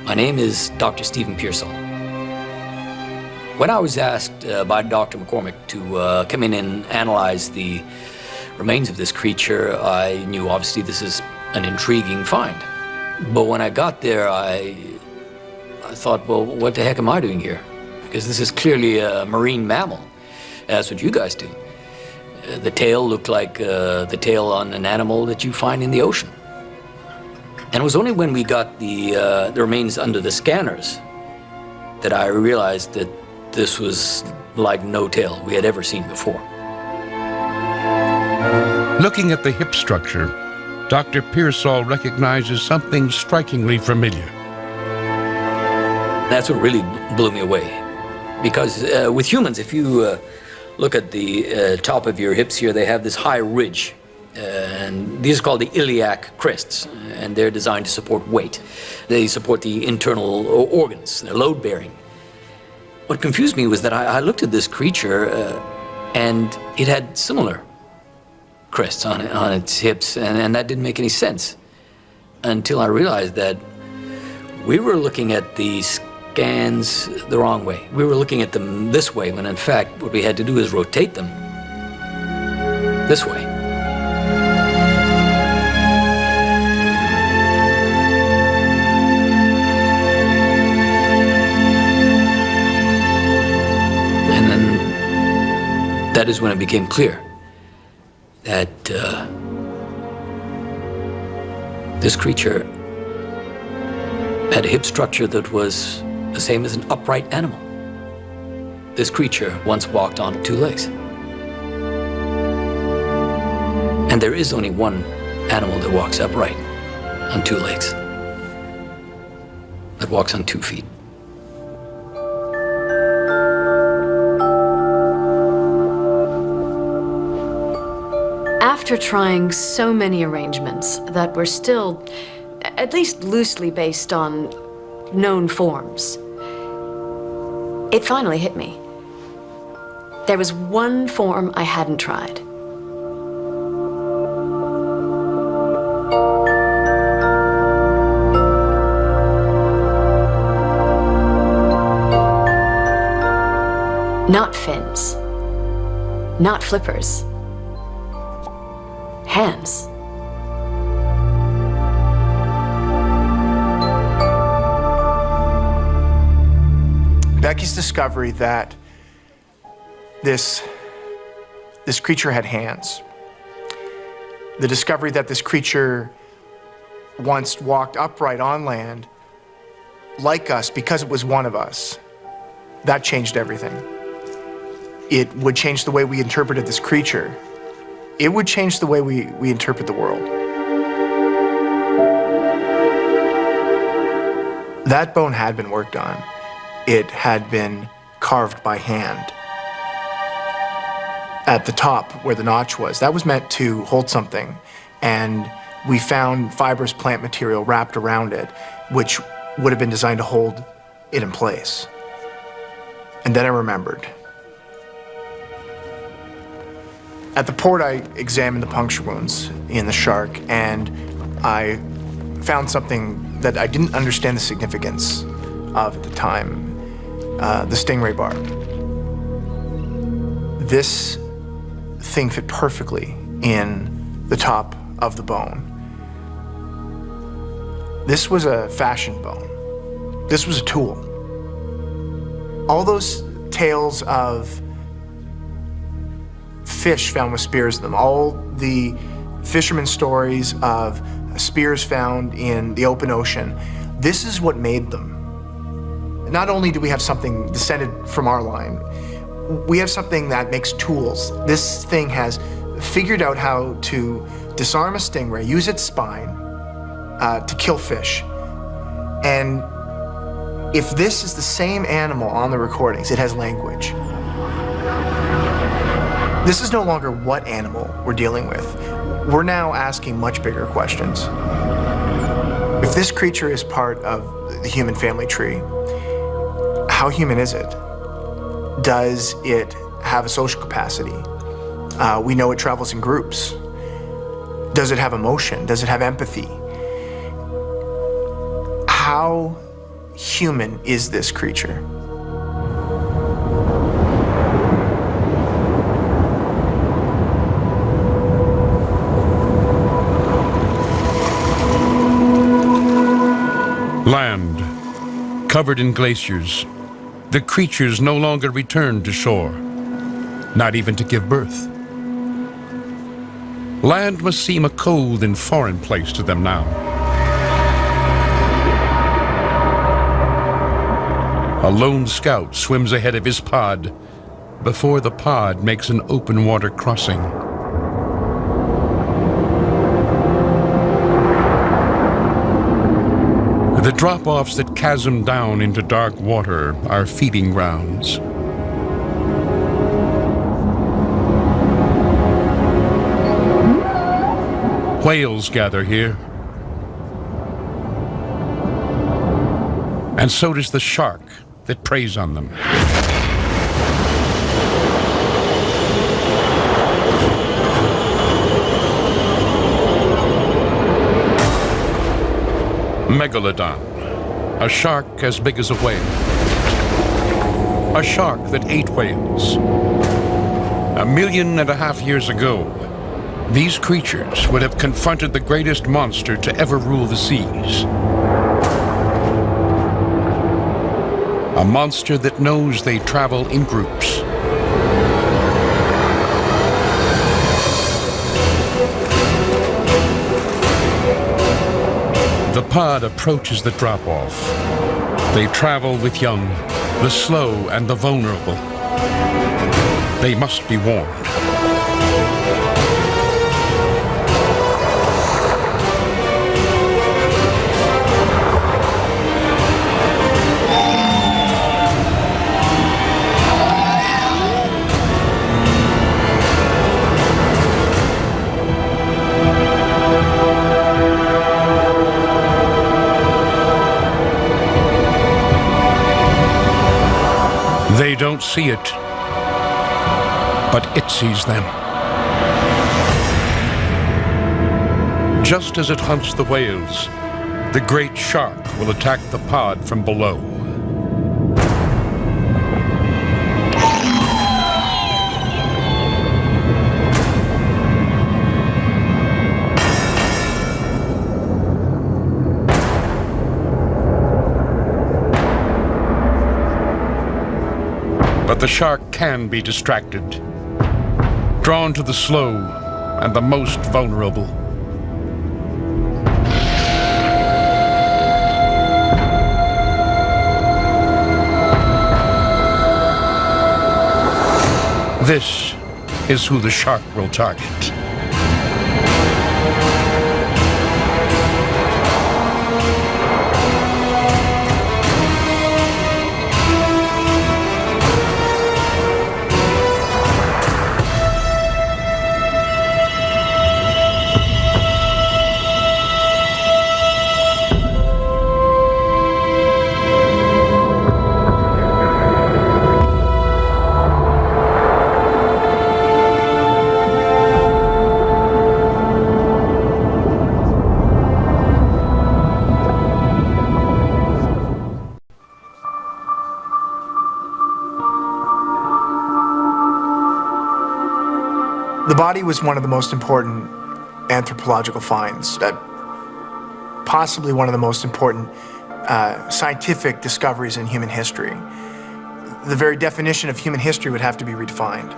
My name is Dr. Stephen Pearsall. When I was asked by Dr. McCormick to come in and analyze the remains of this creature, I knew obviously this is an intriguing find. But when I got there, I thought, well, what the heck am I doing here? Because this is clearly a marine mammal. That's what you guys do. The tail looked like the tail on an animal that you find in the ocean. And it was only when we got the remains under the scanners that I realized that this was like no tail we had ever seen before. Looking at the hip structure, Dr. Pearsall recognizes something strikingly familiar. That's what really blew me away. Because with humans, if you look at the top of your hips here, they have this high ridge. And these are called the iliac crests, and they're designed to support weight. They support the internal organs, they're load-bearing. What confused me was that I looked at this creature and it had similar crests on its hips, and that didn't make any sense until I realized that we were looking at the scans the wrong way. We were looking at them this way, when in fact what we had to do is rotate them this way. And then that is when it became clear that this creature had a hip structure that was the same as an upright animal. This creature once walked on two legs. And there is only one animal that walks upright on two legs, that walks on 2 feet. After trying so many arrangements that were still at least loosely based on known forms, it finally hit me. There was one form I hadn't tried. Not fins, not flippers, hands. Becky's discovery that this creature had hands, the discovery that this creature once walked upright on land like us because it was one of us, that changed everything. It would change the way we interpreted this creature it would change the way we interpret the world. That bone had been worked on. It had been carved by hand. At the top, where the notch was, that was meant to hold something, and we found fibrous plant material wrapped around it, which would have been designed to hold it in place. And then I remembered. At the port, I examined the puncture wounds in the shark, and I found something that I didn't understand the significance of at the time, the stingray barb. This thing fit perfectly in the top of the bone. This was a fashion bone. This was a tool. All those tales of fish found with spears in them, all the fishermen's stories of spears found in the open ocean, this is what made them. Not only do we have something descended from our line, we have something that makes tools. This thing has figured out how to disarm a stingray, use its spine to kill fish. And if this is the same animal on the recordings, it has language. This is no longer what animal we're dealing with. We're now asking much bigger questions. If this creature is part of the human family tree, how human is it? Does it have a social capacity? We know it travels in groups. Does it have emotion? Does it have empathy? How human is this creature? Land, covered in glaciers, the creatures no longer return to shore, not even to give birth. Land must seem a cold and foreign place to them now. A lone scout swims ahead of his pod before the pod makes an open water crossing. The drop-offs that chasm down into dark water are feeding grounds. Whales gather here. And so does the shark that preys on them. Megalodon, a shark as big as a whale. A shark that ate whales. 1.5 million years ago, these creatures would have confronted the greatest monster to ever rule the seas. A monster that knows they travel in groups. The pod approaches the drop-off. They travel with young, the slow and the vulnerable. They must be warned. They don't see it, but it sees them. Just as it hunts the whales, the great shark will attack the pod from below. But the shark can be distracted, drawn to the slow and the most vulnerable. This is who the shark will target. The body was one of the most important anthropological finds, possibly one of the most important scientific discoveries in human history. The very definition of human history would have to be redefined.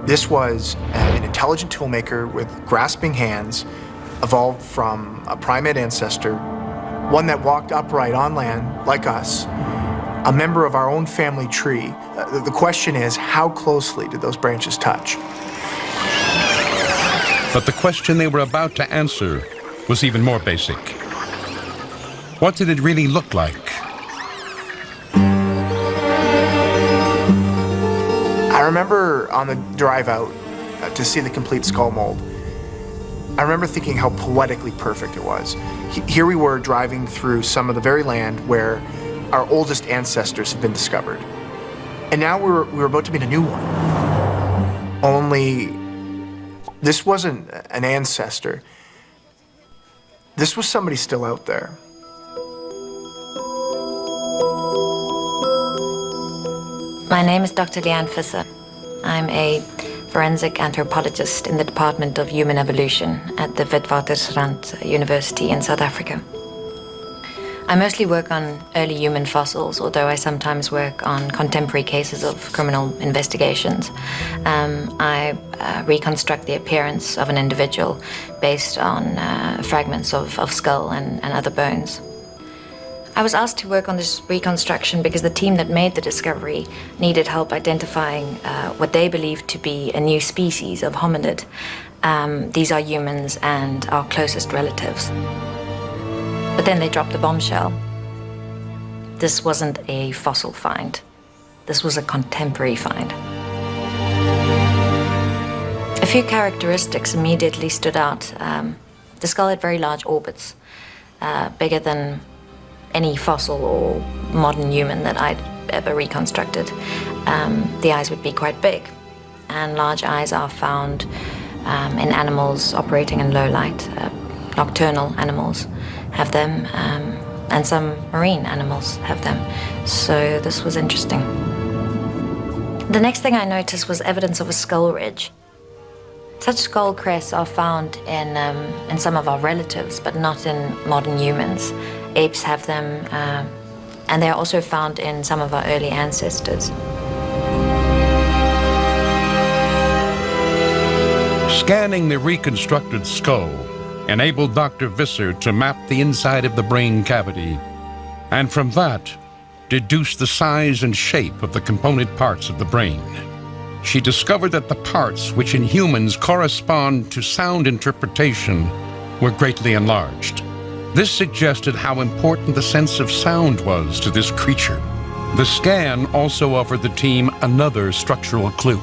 This was an intelligent toolmaker with grasping hands, evolved from a primate ancestor, one that walked upright on land like us, a member of our own family tree. The question is, how closely did those branches touch? But the question they were about to answer was even more basic. What did it really look like? I remember on the drive out to see the complete skull mold, I remember thinking how poetically perfect it was. Here we were driving through some of the very land where our oldest ancestors had been discovered. And now we were about to meet a new one. Only this wasn't an ancestor. This was somebody still out there. My name is Dr. Leanne Visser. I'm a forensic anthropologist in the Department of Human Evolution at the Witwatersrand University in South Africa. I mostly work on early human fossils, although I sometimes work on contemporary cases of criminal investigations. I reconstruct the appearance of an individual based on fragments of skull and other bones. I was asked to work on this reconstruction because the team that made the discovery needed help identifying what they believed to be a new species of hominid. These are humans and our closest relatives. But then they dropped the bombshell. This wasn't a fossil find. This was a contemporary find. A few characteristics immediately stood out. The skull had very large orbits, bigger than any fossil or modern human that I'd ever reconstructed. The eyes would be quite big, and large eyes are found in animals operating in low light. Nocturnal animals have them, and some marine animals have them. So this was interesting. The next thing I noticed was evidence of a skull ridge. Such skull crests are found in some of our relatives, but not in modern humans. Apes have them, and they are also found in some of our early ancestors. Scanning the reconstructed skull enabled Dr. Visser to map the inside of the brain cavity, and from that, deduce the size and shape of the component parts of the brain. She discovered that the parts which in humans correspond to sound interpretation were greatly enlarged. This suggested how important the sense of sound was to this creature. The scan also offered the team another structural clue.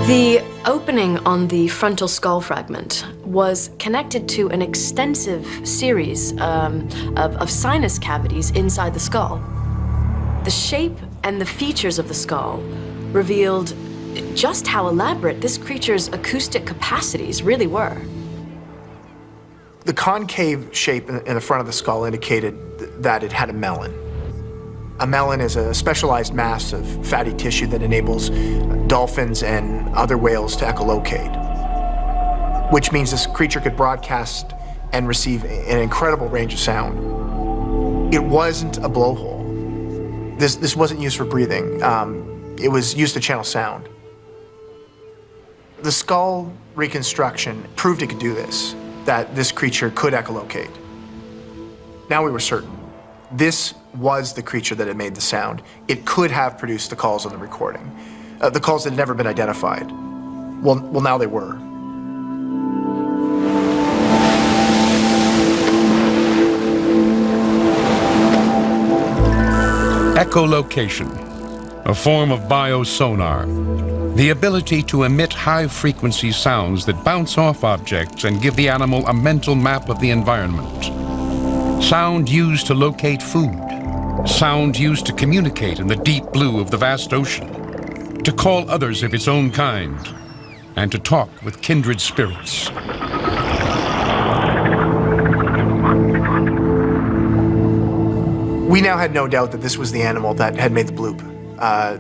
The opening on the frontal skull fragment was connected to an extensive series of sinus cavities inside the skull. The shape and the features of the skull revealed just how elaborate this creature's acoustic capacities really were. The concave shape in the front of the skull indicated that it had a melon. A melon is a specialized mass of fatty tissue that enables dolphins and other whales to echolocate, which means this creature could broadcast and receive an incredible range of sound. It wasn't a blowhole. This wasn't used for breathing. It was used to channel sound. The skull reconstruction proved it could do this, that this creature could echolocate. Now we were certain. This was the creature that had made the sound. It could have produced the calls on the recording. The calls had never been identified. Well, now they were. Echolocation, a form of biosonar. The ability to emit high-frequency sounds that bounce off objects and give the animal a mental map of the environment. Sound used to locate food. Sound used to communicate in the deep blue of the vast ocean. To call others of its own kind. And to talk with kindred spirits. We now had no doubt that this was the animal that had made the bloop.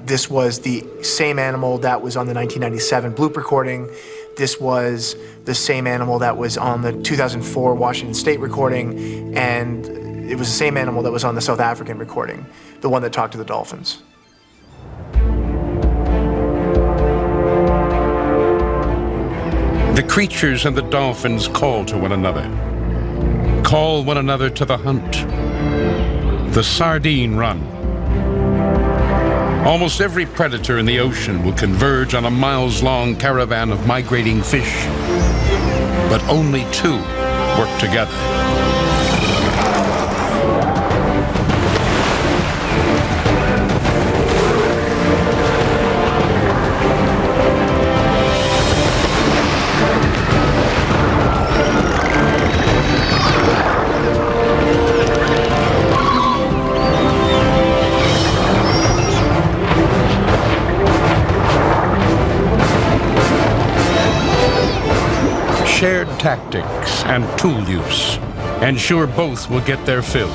This was the same animal that was on the 1997 bloop recording. This was the same animal that was on the 2004 Washington State recording, and it was the same animal that was on the South African recording, the one that talked to the dolphins. The creatures and the dolphins call to one another to the hunt, the sardine run. Almost every predator in the ocean will converge on a miles-long caravan of migrating fish, but only two work together. Shared tactics and tool use ensure both will get their fill.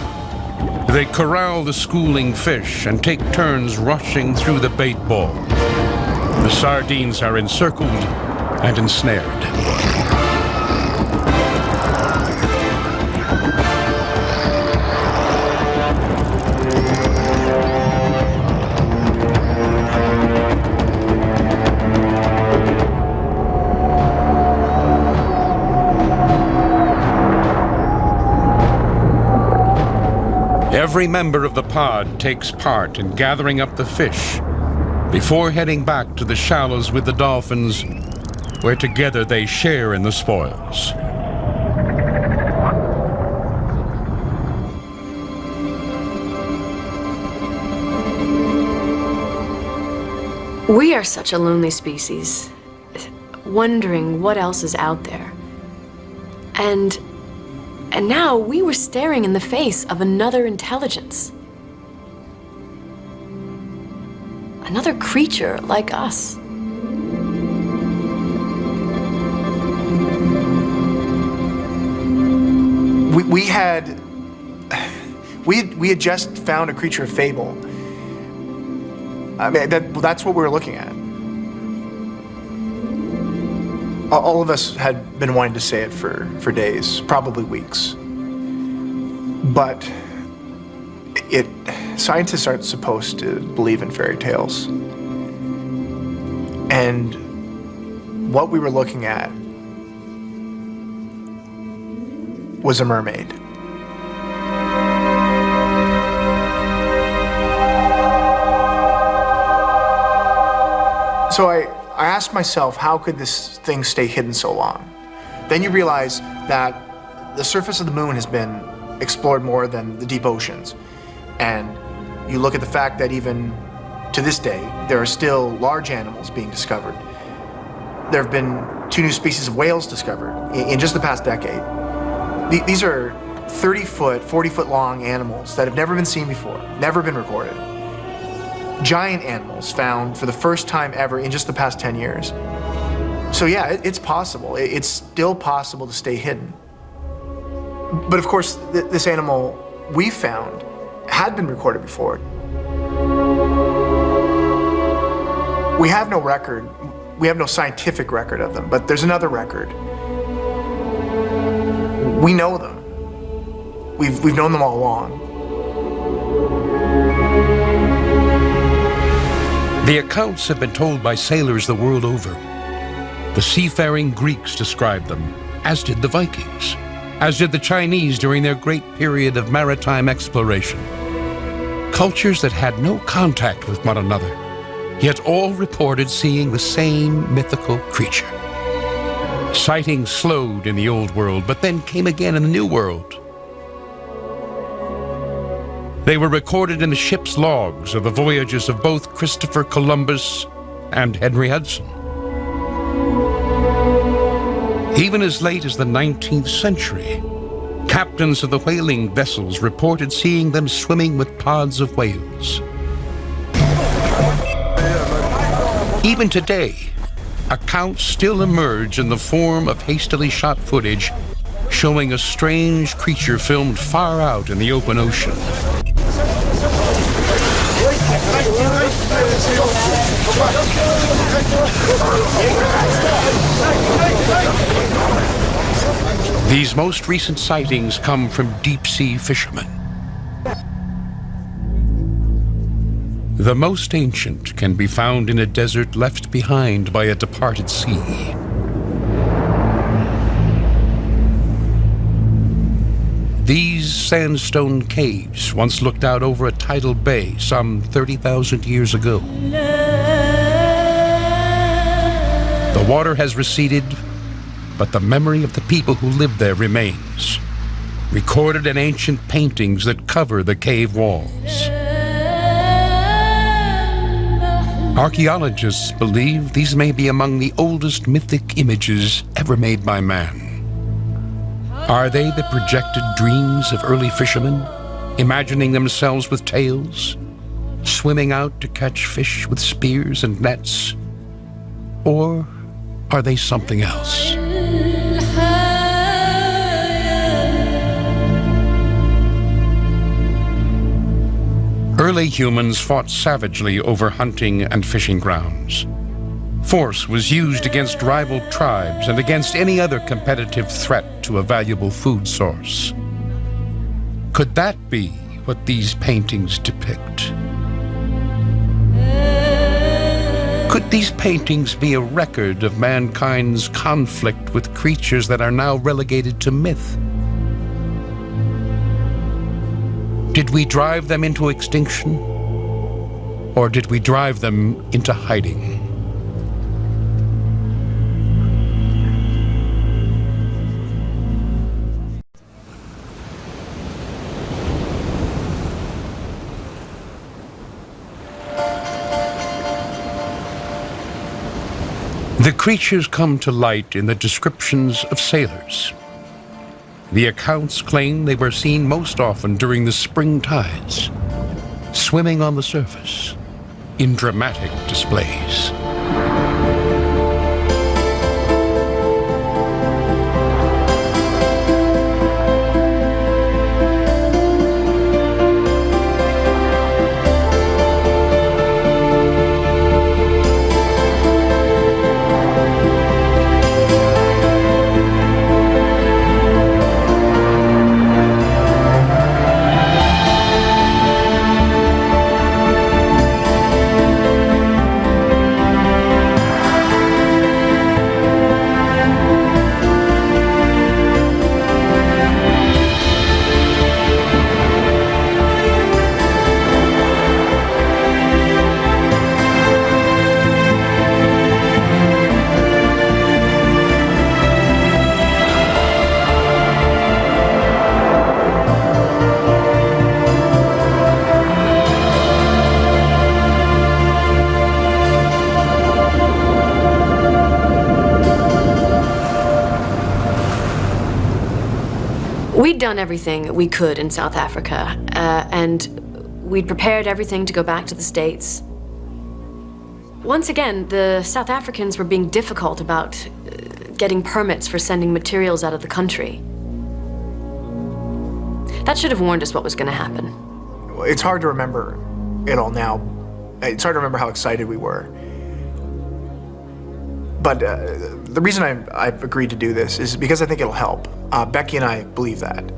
They corral the schooling fish and take turns rushing through the bait ball. The sardines are encircled and ensnared. Every member of the pod takes part in gathering up the fish before heading back to the shallows with the dolphins, where together they share in the spoils. We are such a lonely species, wondering what else is out there. And now we were staring in the face of another intelligence. Another creature like us. We had just found a creature of fable. I mean, that's what we were looking at. All of us had been wanting to say it for days, probably weeks. But scientists aren't supposed to believe in fairy tales. And what we were looking at was a mermaid. So I asked myself, how could this thing stay hidden so long? Then you realize that the surface of the moon has been explored more than the deep oceans. And you look at the fact that even to this day, there are still large animals being discovered. There have been 2 new species of whales discovered in just the past decade. These are 30-foot, 40-foot long animals that have never been seen before, never been recorded. Giant animals found for the first time ever in just the past 10 years. So yeah, it's possible. It's still possible to stay hidden. But of course, this animal we found had been recorded before. We have no record, we have no scientific record of them, but there's another record. We know them. We've known them all along. The accounts have been told by sailors the world over. The seafaring Greeks described them, as did the Vikings, as did the Chinese during their great period of maritime exploration. Cultures that had no contact with one another, yet all reported seeing the same mythical creature. Sightings slowed in the Old World, but then came again in the New World. They were recorded in the ship's logs of the voyages of both Christopher Columbus and Henry Hudson. Even as late as the 19th century, captains of the whaling vessels reported seeing them swimming with pods of whales. Even today, accounts still emerge in the form of hastily shot footage showing a strange creature filmed far out in the open ocean. These most recent sightings come from deep-sea fishermen. The most ancient can be found in a desert left behind by a departed sea. These sandstone caves once looked out over a tidal bay some 30,000 years ago. The water has receded, but the memory of the people who lived there remains, recorded in ancient paintings that cover the cave walls. Archaeologists believe these may be among the oldest mythic images ever made by man. Are they the projected dreams of early fishermen, imagining themselves with tails, swimming out to catch fish with spears and nets? Or are they something else? Early humans fought savagely over hunting and fishing grounds. Force was used against rival tribes and against any other competitive threat to a valuable food source. Could that be what these paintings depict? Could these paintings be a record of mankind's conflict with creatures that are now relegated to myth? Did we drive them into extinction, or did we drive them into hiding? The creatures come to light in the descriptions of sailors. The accounts claim they were seen most often during the spring tides, swimming on the surface in dramatic displays. We'd done everything we could in South Africa, and we'd prepared everything to go back to the States. Once again, the South Africans were being difficult about getting permits for sending materials out of the country. That should have warned us what was going to happen. It's hard to remember it all now. It's hard to remember how excited we were. But the reason I've agreed to do this is because I think it'll help. Becky and I believe that.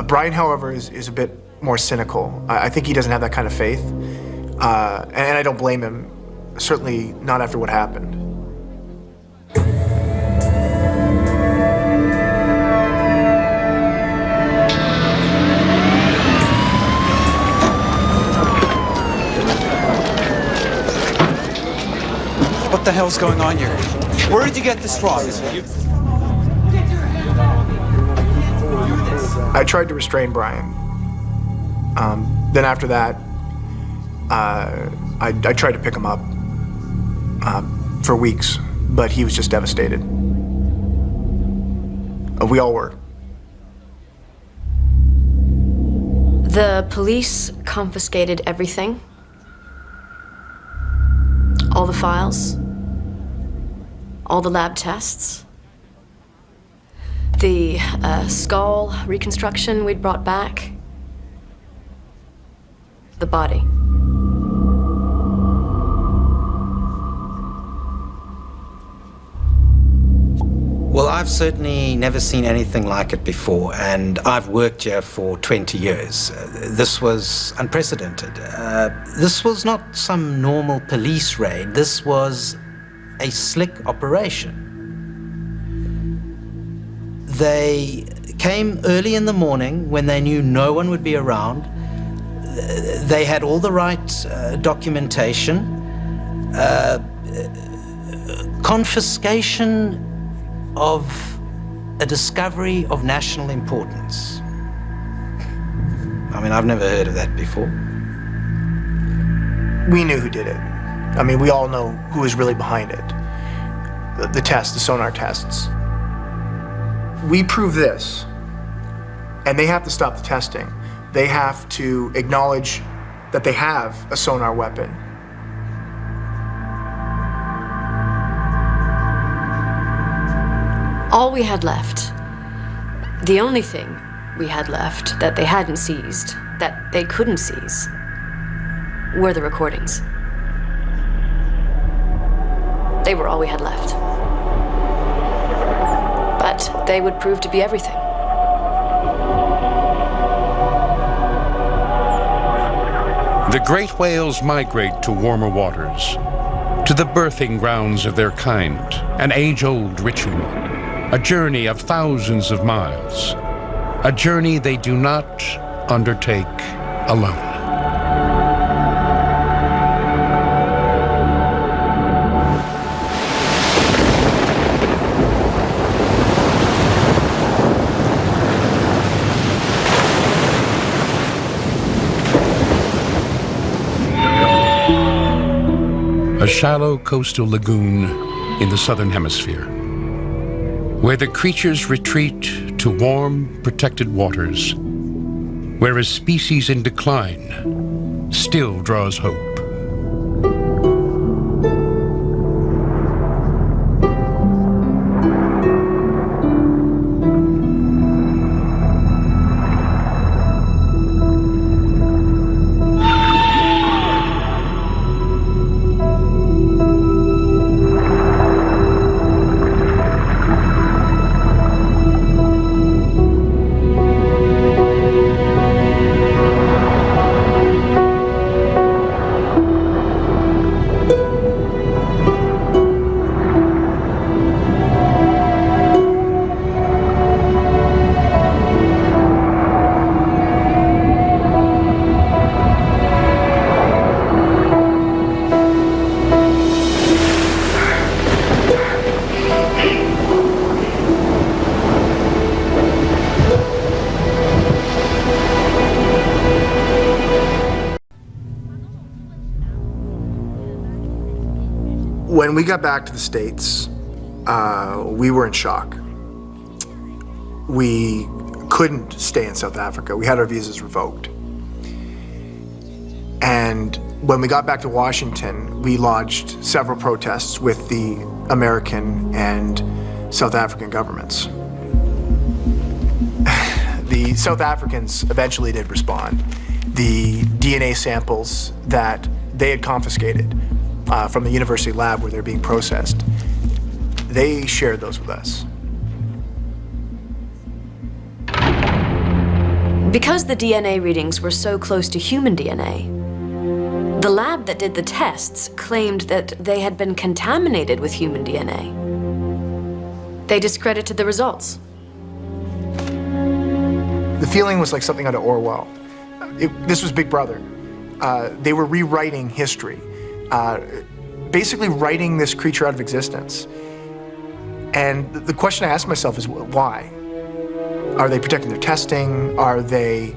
Brian, however, is a bit more cynical. I think he doesn't have that kind of faith. And I don't blame him, certainly not after what happened. What the hell's going on here? Where did you get this from? I tried to restrain Brian. Then after that, I tried to pick him up for weeks, but he was just devastated. We all were. The police confiscated everything. All the files. All the lab tests. The skull reconstruction we'd brought back. The body. I've certainly never seen anything like it before, and I've worked here for 20 years. This was unprecedented. This was not some normal police raid. This was a slick operation. They came early in the morning when they knew no one would be around. They had all the right documentation. Confiscation of a discovery of national importance. I mean, I've never heard of that before. We knew who did it. I mean, we all know who is really behind it. The tests, the sonar tests. We prove this, and they have to stop the testing. They have to acknowledge that they have a sonar weapon. All we had left, the only thing we had left that they hadn't seized, that they couldn't seize, were the recordings. They were all we had left. But they would prove to be everything. The great whales migrate to warmer waters, to the birthing grounds of their kind, an age-old ritual, a journey of thousands of miles, a journey they do not undertake alone. A shallow coastal lagoon in the southern hemisphere, where the creatures retreat to warm, protected waters, where a species in decline still draws hope. When we got back to the States, we were in shock. We couldn't stay in South Africa. We had our visas revoked. And when we got back to Washington, we lodged several protests with the American and South African governments. The South Africans eventually did respond. The DNA samples that they had confiscated from the university lab where they're being processed, they shared those with us. Because the DNA readings were so close to human DNA, the lab that did the tests claimed that they had been contaminated with human DNA. They discredited the results. The feeling was like something out of Orwell. This was Big Brother. They were rewriting history, basically writing this creature out of existence. And the question I asked myself is, why? Are they protecting their testing? Are they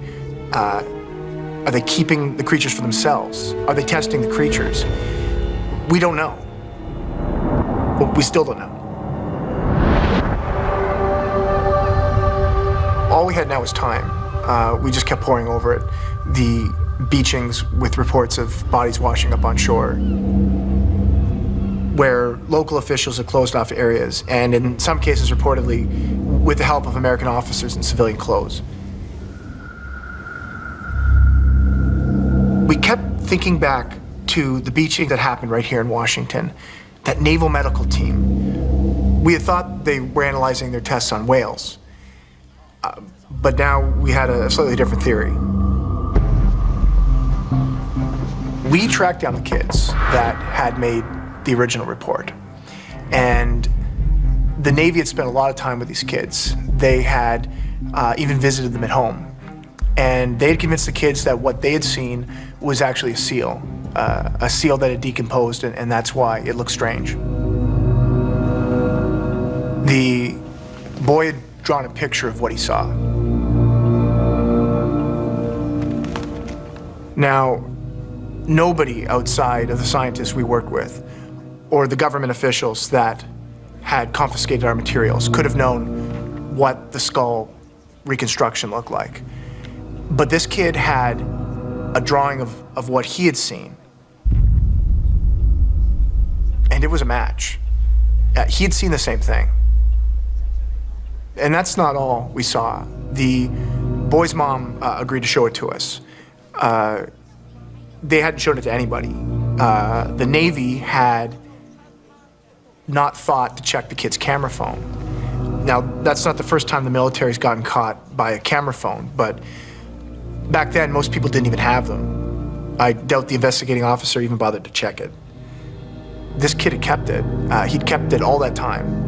keeping the creatures for themselves? Are they testing the creatures? We don't know. But we still don't know. All we had now was time. We just kept poring over it. The beachings with reports of bodies washing up on shore, where local officials had closed off areas, and in some cases reportedly with the help of American officers in civilian clothes. We kept thinking back to the beaching that happened right here in Washington, that naval medical team. We had thought they were analyzing their tests on whales, but now we had a slightly different theory. We tracked down the kids that had made the original report, and the Navy had spent a lot of time with these kids. They had even visited them at home, and they had convinced the kids that what they had seen was actually a seal that had decomposed, and that's why it looked strange. The boy had drawn a picture of what he saw. Now, nobody outside of the scientists we work with or the government officials that had confiscated our materials could have known what the skull reconstruction looked like. But this kid had a drawing of what he had seen, and it was a match. He had seen the same thing. And that's not all we saw. The boy's mom agreed to show it to us. They hadn't shown it to anybody. The Navy had not thought to check the kid's camera phone. Now, that's not the first time the military's gotten caught by a camera phone, but back then, most people didn't even have them. I doubt the investigating officer even bothered to check it. This kid had kept it. He'd kept it all that time.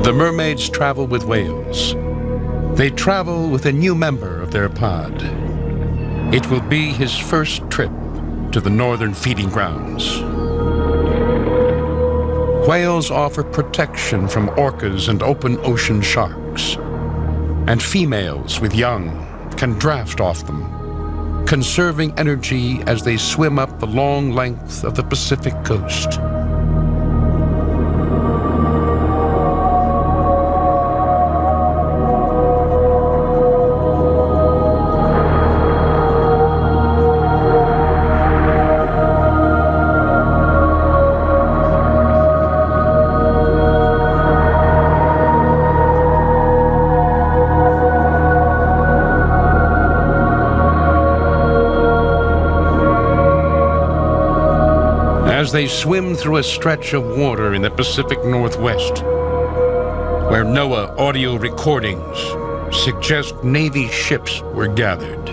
The mermaids travel with whales. They travel with a new member of their pod. It will be his first trip to the northern feeding grounds. Whales offer protection from orcas and open ocean sharks. And females with young can draft off them, conserving energy as they swim up the long length of the Pacific coast. As they swim through a stretch of water in the Pacific Northwest, where NOAA audio recordings suggest Navy ships were gathered.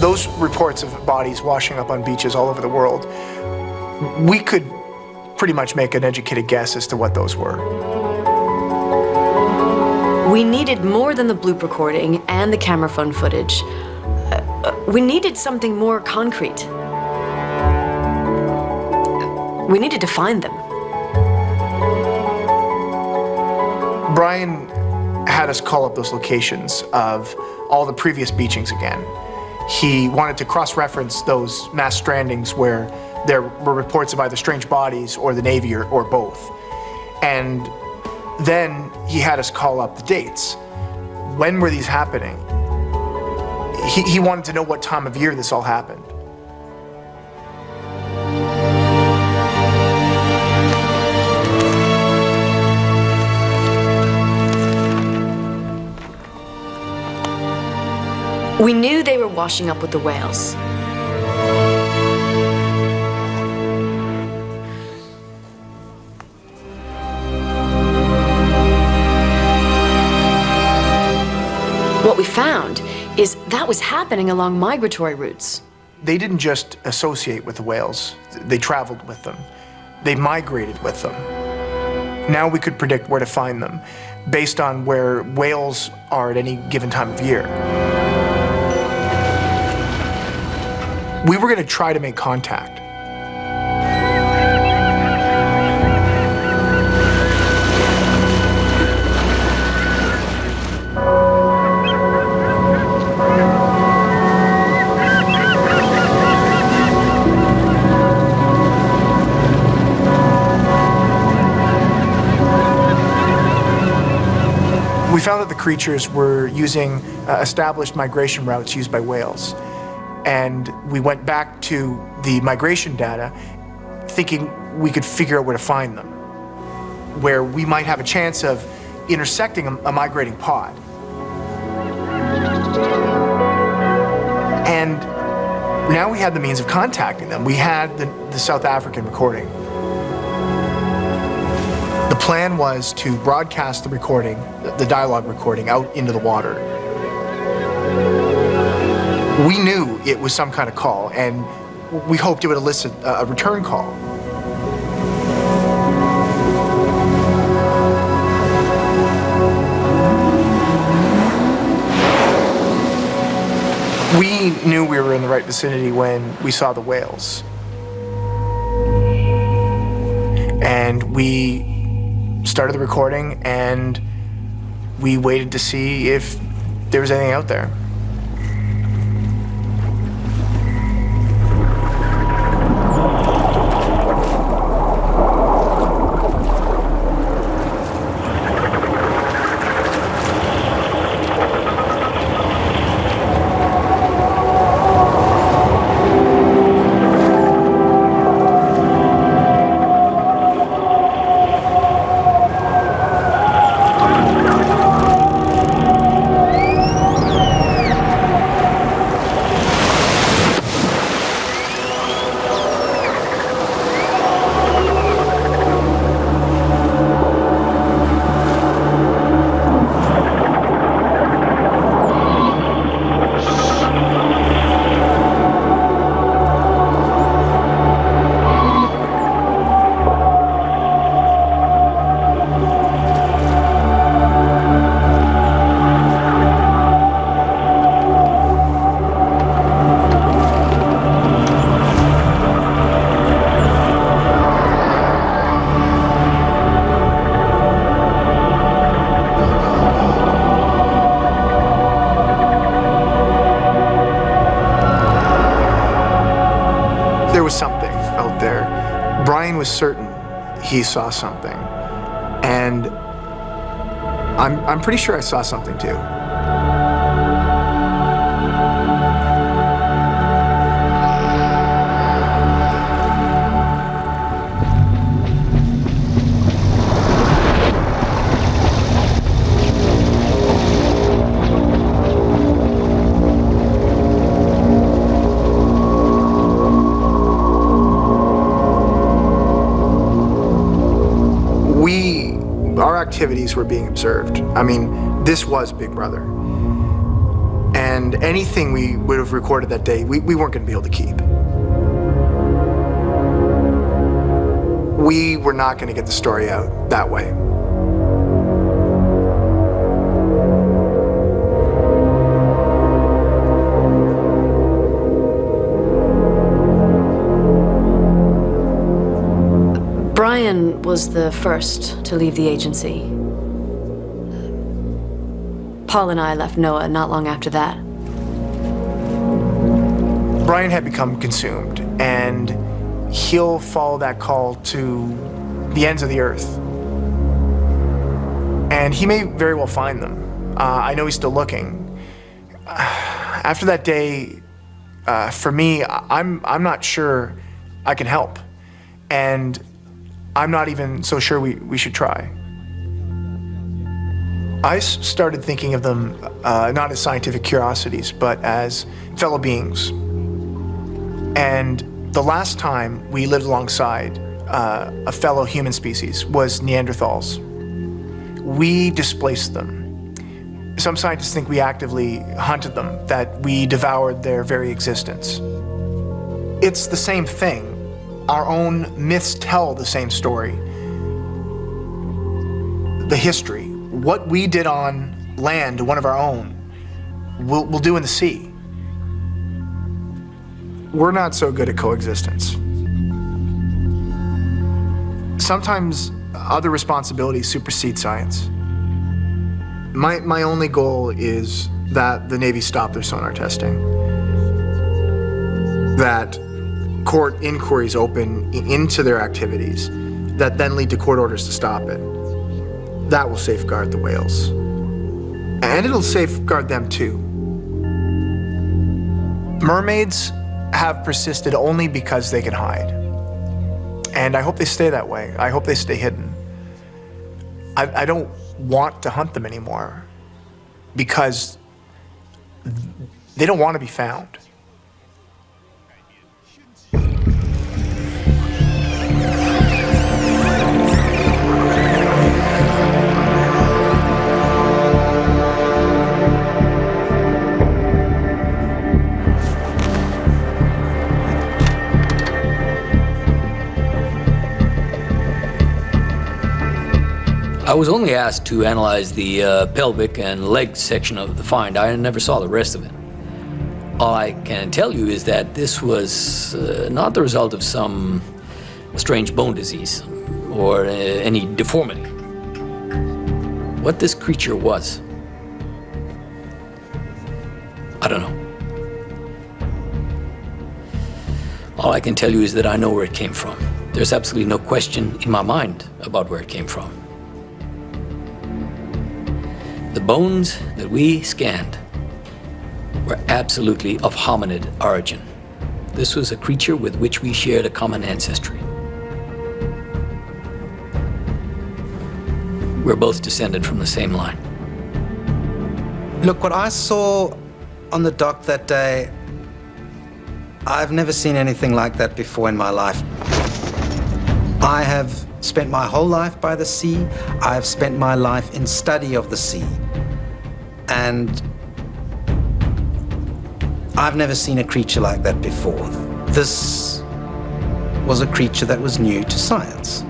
Those reports of bodies washing up on beaches all over the world, we could pretty much make an educated guess as to what those were. We needed more than the bloop recording and the camera phone footage. We needed something more concrete. We needed to find them. Brian had us call up those locations of all the previous beachings again. He wanted to cross-reference those mass strandings where there were reports of either strange bodies or the Navy or both. And then he had us call up the dates. When were these happening? He wanted to know what time of year this all happened. We knew they were washing up with the whales. What we found is that was happening along migratory routes. They didn't just associate with the whales, they traveled with them. They migrated with them. Now we could predict where to find them based on where whales are at any given time of year. We were going to try to make contact. We found that the creatures were using established migration routes used by whales. And we went back to the migration data thinking we could figure out where to find them, where we might have a chance of intersecting a migrating pod. And now we had the means of contacting them. We had the South African recording. The plan was to broadcast the recording, the dialogue recording, out into the water. We knew it was some kind of call, and we hoped it would elicit a return call. We knew we were in the right vicinity when we saw the whales. And we started the recording, and we waited to see if there was anything out there. Was certain he saw something, and I'm pretty sure I saw something too. Our activities were being observed. I mean, this was Big Brother. And anything we would have recorded that day, we weren't going to be able to keep. We were not going to get the story out that way. Brian was the first to leave the agency. Paul and I left NOAA not long after that. Brian had become consumed, and he'll follow that call to the ends of the earth. And he may very well find them. I know he's still looking. After that day, for me, I'm not sure I can help. And I'm not even so sure we should try. I started thinking of them not as scientific curiosities, but as fellow beings. And the last time we lived alongside a fellow human species was Neanderthals. We displaced them. Some scientists think we actively hunted them, that we devoured their very existence. It's the same thing. Our own myths tell the same story. The history, what we did on land to one of our own, we'll do in the sea. we're not so good at coexistence. Sometimes other responsibilities supersede science. My only goal is that the Navy stop their sonar testing, that court inquiries open into their activities that then lead to court orders to stop it. That will safeguard the whales. And it'll safeguard them too. Mermaids have persisted only because they can hide. And I hope they stay that way. I hope they stay hidden. I don't want to hunt them anymore because they don't want to be found. I was only asked to analyze the pelvic and leg section of the find. I never saw the rest of it. All I can tell you is that this was not the result of some strange bone disease or any deformity. What this creature was, I don't know. All I can tell you is that I know where it came from. There's absolutely no question in my mind about where it came from. The bones that we scanned were absolutely of hominid origin. This was a creature with which we shared a common ancestry. We're both descended from the same line. Look, what I saw on the dock that day, I've never seen anything like that before in my life. I have spent my whole life by the sea. I've spent my life in study of the sea. And I've never seen a creature like that before. This was a creature that was new to science.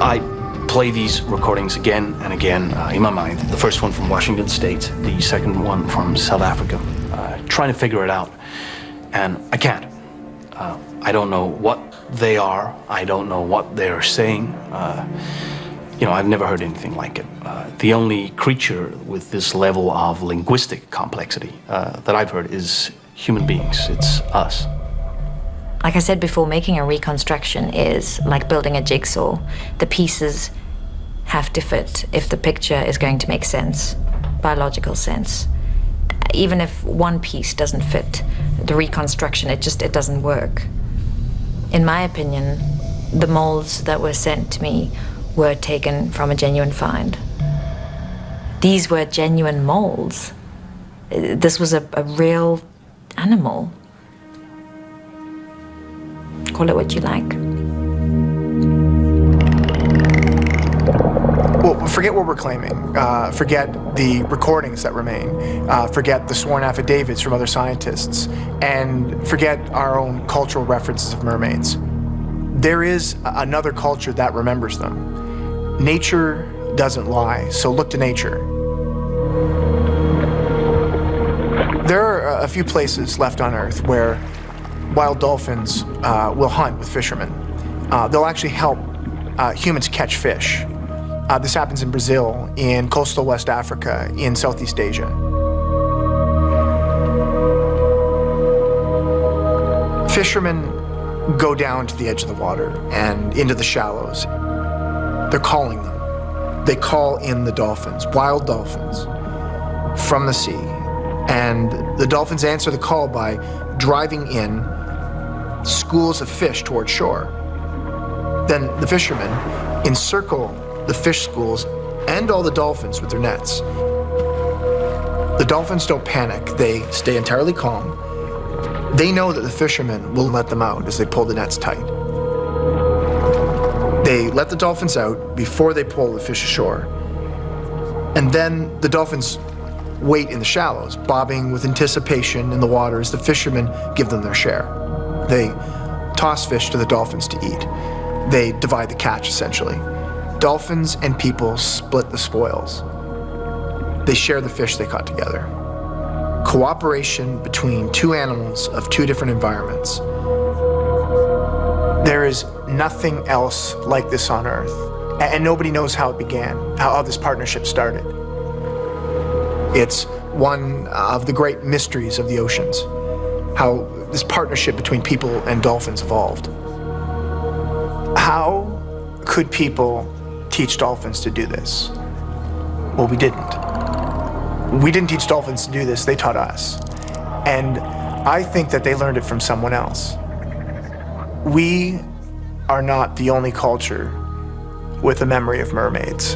I play these recordings again and again in my mind. The first one from Washington State, the second one from South Africa, trying to figure it out. And I can't. I don't know what they are. I don't know what they're saying. You know, I've never heard anything like it. The only creature with this level of linguistic complexity that I've heard is human beings. It's us. Like I said before, making a reconstruction is like building a jigsaw. The pieces have to fit if the picture is going to make sense, biological sense. Even if one piece doesn't fit, the reconstruction, it doesn't work. In my opinion, the molds that were sent to me were taken from a genuine find. These were genuine molds. This was a real animal. Call it what you like. Well, forget what we're claiming. Forget the recordings that remain. Forget the sworn affidavits from other scientists. And forget our own cultural references of mermaids. There is another culture that remembers them. Nature doesn't lie, so look to nature. There are a few places left on Earth where wild dolphins will hunt with fishermen. They'll actually help humans catch fish. This happens in Brazil, in coastal West Africa, in Southeast Asia. Fishermen go down to the edge of the water and into the shallows. They're calling them. They call in the dolphins, wild dolphins, from the sea. And the dolphins answer the call by driving in schools of fish toward shore. Then the fishermen encircle the fish schools and all the dolphins with their nets. The dolphins don't panic. They stay entirely calm. They know that the fishermen will let them out as they pull the nets tight. They let the dolphins out before they pull the fish ashore. And then the dolphins wait in the shallows, bobbing with anticipation in the water as the fishermen give them their share. They toss fish to the dolphins to eat. They divide the catch, essentially. Dolphins and people split the spoils. They share the fish they caught together. cooperation between two animals of two different environments. There is nothing else like this on Earth, and nobody knows how it began, how this partnership started. It's one of the great mysteries of the oceans, how this partnership between people and dolphins evolved. How could people teach dolphins to do this? Well, we didn't. We didn't teach dolphins to do this, they taught us. And I think that they learned it from someone else. We are not the only culture with a memory of mermaids.